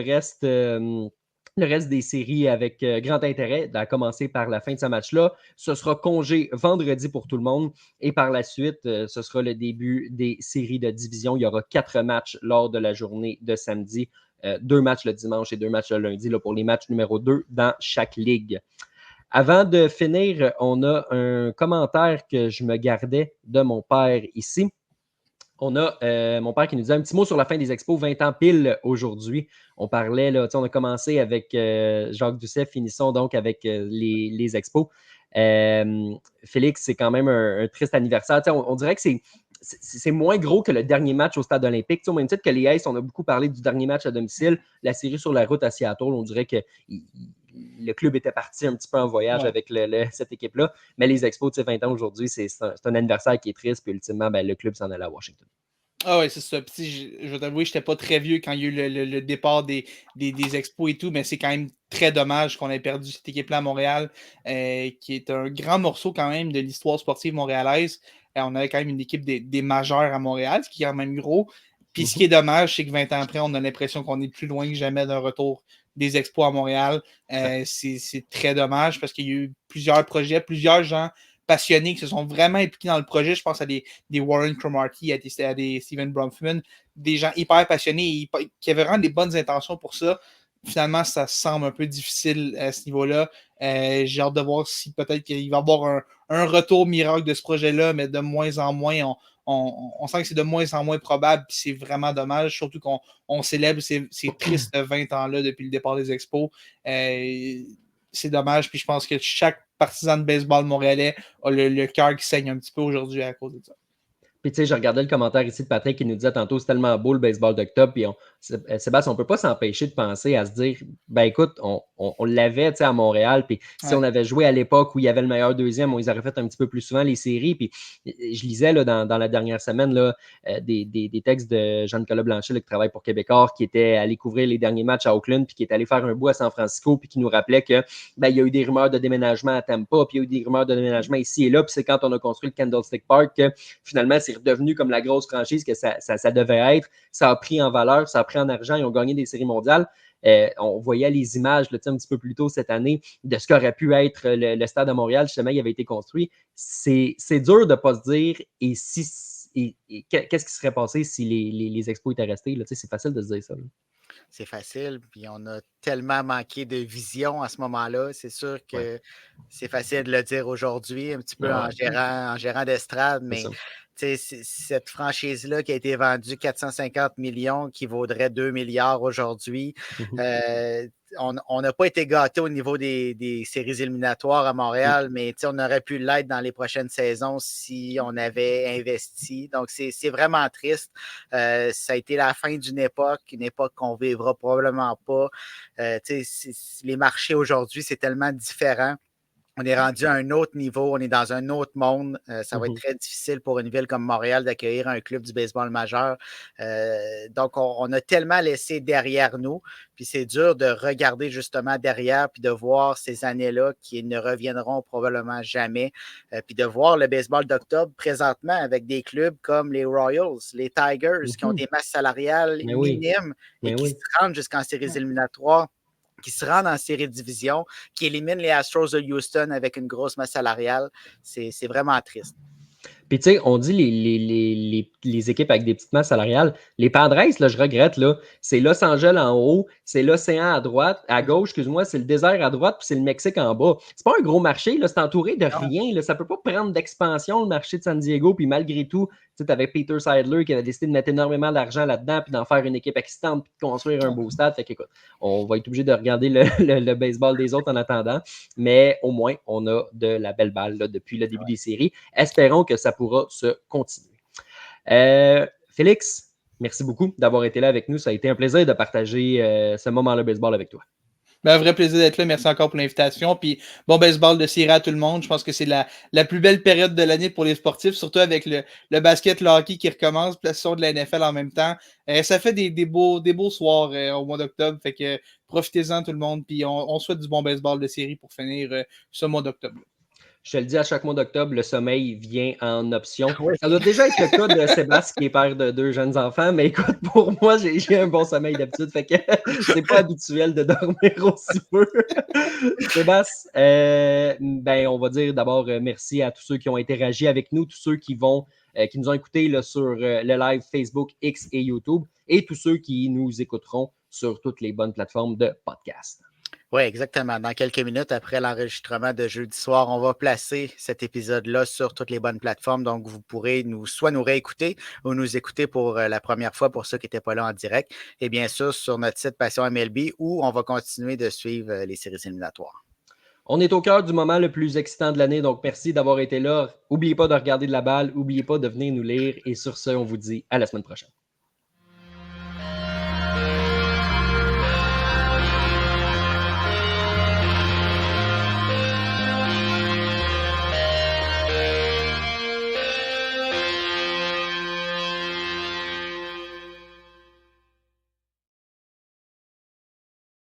reste des séries avec grand intérêt, à commencer par la fin de ce match-là. Ce sera congé vendredi pour tout le monde et par la suite, ce sera le début des séries de division. Il y aura 4 matchs lors de la journée de samedi, 2 matchs le dimanche et 2 matchs le lundi là, pour les matchs numéro 2 dans chaque ligue. Avant de finir, on a un commentaire que je me gardais de mon père ici. On a mon père qui nous dit un petit mot sur la fin des expos, 20 ans pile aujourd'hui. On parlait, là, on a commencé avec Jacques Doucet, finissons donc avec les expos. Félix, c'est quand même un triste anniversaire. On dirait que c'est moins gros que le dernier match au stade olympique. Au même titre que les Aces, on a beaucoup parlé du dernier match à domicile. La série sur la route à Seattle, on dirait que le club était parti un petit peu en voyage avec cette équipe-là. Mais les Expos, 20 ans aujourd'hui, c'est un anniversaire qui est triste. Puis ultimement, le club s'en allait à Washington. Ah oui, c'est ça. Je vais t'avouer, je n'étais pas très vieux quand il y a eu le départ des expos et tout, mais c'est quand même très dommage qu'on ait perdu cette équipe-là à Montréal, qui est un grand morceau quand même de l'histoire sportive montréalaise. On avait quand même une équipe des majeurs à Montréal, ce qui est quand même gros. Puis ce qui est dommage, c'est que 20 ans après, on a l'impression qu'on est plus loin que jamais d'un retour des expos à Montréal. C'est très dommage parce qu'il y a eu plusieurs projets, plusieurs gens passionnés qui se sont vraiment impliqués dans le projet. Je pense à des Warren Cromartie, à des Steven Bronfman, des gens hyper passionnés et qui avaient vraiment des bonnes intentions pour ça. Finalement, ça semble un peu difficile à ce niveau-là. J'ai hâte de voir si peut-être qu'il va y avoir un retour miracle de ce projet-là, mais de moins en moins, on sent que c'est de moins en moins probable, puis c'est vraiment dommage, surtout qu'on célèbre ces tristes 20 ans-là depuis le départ des expos. C'est dommage, puis je pense que chaque partisan de baseball montréalais a le cœur qui saigne un petit peu aujourd'hui à cause de ça. Puis, tu sais, je regardais le commentaire ici de Patrick qui nous disait tantôt, c'est tellement beau le baseball d'octobre. Puis, Sébastien, on ne peut pas s'empêcher de penser à se dire, ben écoute, on l'avait, tu sais, à Montréal. Puis, si on avait joué à l'époque où il y avait le meilleur deuxième, ils auraient fait un petit peu plus souvent les séries. Puis, je lisais là, dans la dernière semaine là, des textes de Jean-Nicolas Blanchet là, qui travaille pour Québécois, qui était allé couvrir les derniers matchs à Oakland, puis qui est allé faire un bout à San Francisco, puis qui nous rappelait que il y a eu des rumeurs de déménagement à Tampa, puis il y a eu des rumeurs de déménagement ici et là. Puis, c'est quand on a construit le Candlestick Park que finalement, c'est redevenu comme la grosse franchise que ça devait être. Ça a pris en valeur, ça a pris en argent. Ils ont gagné des séries mondiales. On voyait les images là, un petit peu plus tôt cette année de ce qu'aurait pu être le stade de Montréal, justement, il avait été construit. C'est dur de ne pas se dire qu'est-ce qui serait passé si les expos étaient restés. Là, c'est facile de se dire ça. Là. C'est facile, puis on a tellement manqué de vision à ce moment-là. C'est sûr que c'est facile de le dire aujourd'hui, un petit peu en gérant d'estrade, mais cette franchise-là qui a été vendue 450 millions, qui vaudrait 2 milliards aujourd'hui, on n'a pas été gâtés au niveau des séries éliminatoires à Montréal, mais on aurait pu l'être dans les prochaines saisons si on avait investi. Donc, c'est vraiment triste. Ça a été la fin d'une époque qu'on ne vivra probablement pas. Les marchés aujourd'hui, c'est tellement différent. On est rendu à un autre niveau, on est dans un autre monde. Ça va être très difficile pour une ville comme Montréal d'accueillir un club du baseball majeur. Donc, on a tellement laissé derrière nous. Puis c'est dur de regarder justement derrière puis de voir ces années-là qui ne reviendront probablement jamais. Puis de voir le baseball d'octobre présentement avec des clubs comme les Royals, les Tigers, qui ont des masses salariales minimes et qui se rendent jusqu'en séries éliminatoires, qui se rendent en série de division, qui éliminent les Astros de Houston avec une grosse masse salariale. C'est vraiment triste. Puis, tu sais, on dit les équipes avec des petites masses salariales. Les Padres, là, je regrette, là, c'est Los Angeles en haut, c'est l'océan à droite, à gauche, excuse-moi, c'est le désert à droite, puis c'est le Mexique en bas. C'est pas un gros marché, là, c'est entouré de rien. Là, ça peut pas prendre d'expansion, le marché de San Diego, puis malgré tout, tu sais, avec Peter Seidler qui avait décidé de mettre énormément d'argent là-dedans, puis d'en faire une équipe excitante, puis de construire un beau stade. Fait qu'écoute, on va être obligé de regarder le baseball des autres en attendant, mais au moins, on a de la belle balle là, depuis le début des séries. Espérons que ça pourra se continuer. Félix, merci beaucoup d'avoir été là avec nous. Ça a été un plaisir de partager ce moment-là baseball avec toi. Un vrai plaisir d'être là. Merci encore pour l'invitation. Puis bon baseball de série à tout le monde. Je pense que c'est la plus belle période de l'année pour les sportifs, surtout avec le basket, le hockey qui recommence, puis la saison de la NFL en même temps. Ça fait des beaux soirs au mois d'octobre. Fait que profitez-en tout le monde. Puis on souhaite du bon baseball de série pour finir ce mois d'octobre. Je te le dis, à chaque mois d'octobre, le sommeil vient en option. Oui. Ça doit déjà être le cas de Sébastien qui est père de 2 jeunes enfants, mais écoute, pour moi, j'ai un bon sommeil d'habitude, fait que c'est pas habituel de dormir aussi peu. Sébastien, ben, on va dire d'abord merci à tous ceux qui ont interagi avec nous, tous ceux qui nous ont écoutés là, sur le live Facebook, X et YouTube, et tous ceux qui nous écouteront sur toutes les bonnes plateformes de podcast. Oui, exactement. Dans quelques minutes après l'enregistrement de jeudi soir, on va placer cet épisode-là sur toutes les bonnes plateformes. Donc, vous pourrez soit nous réécouter ou nous écouter pour la première fois pour ceux qui n'étaient pas là en direct. Et bien sûr, sur notre site Passion MLB où on va continuer de suivre les séries éliminatoires. On est au cœur du moment le plus excitant de l'année, donc merci d'avoir été là. N'oubliez pas de regarder de la balle, n'oubliez pas de venir nous lire. Et sur ce, on vous dit à la semaine prochaine.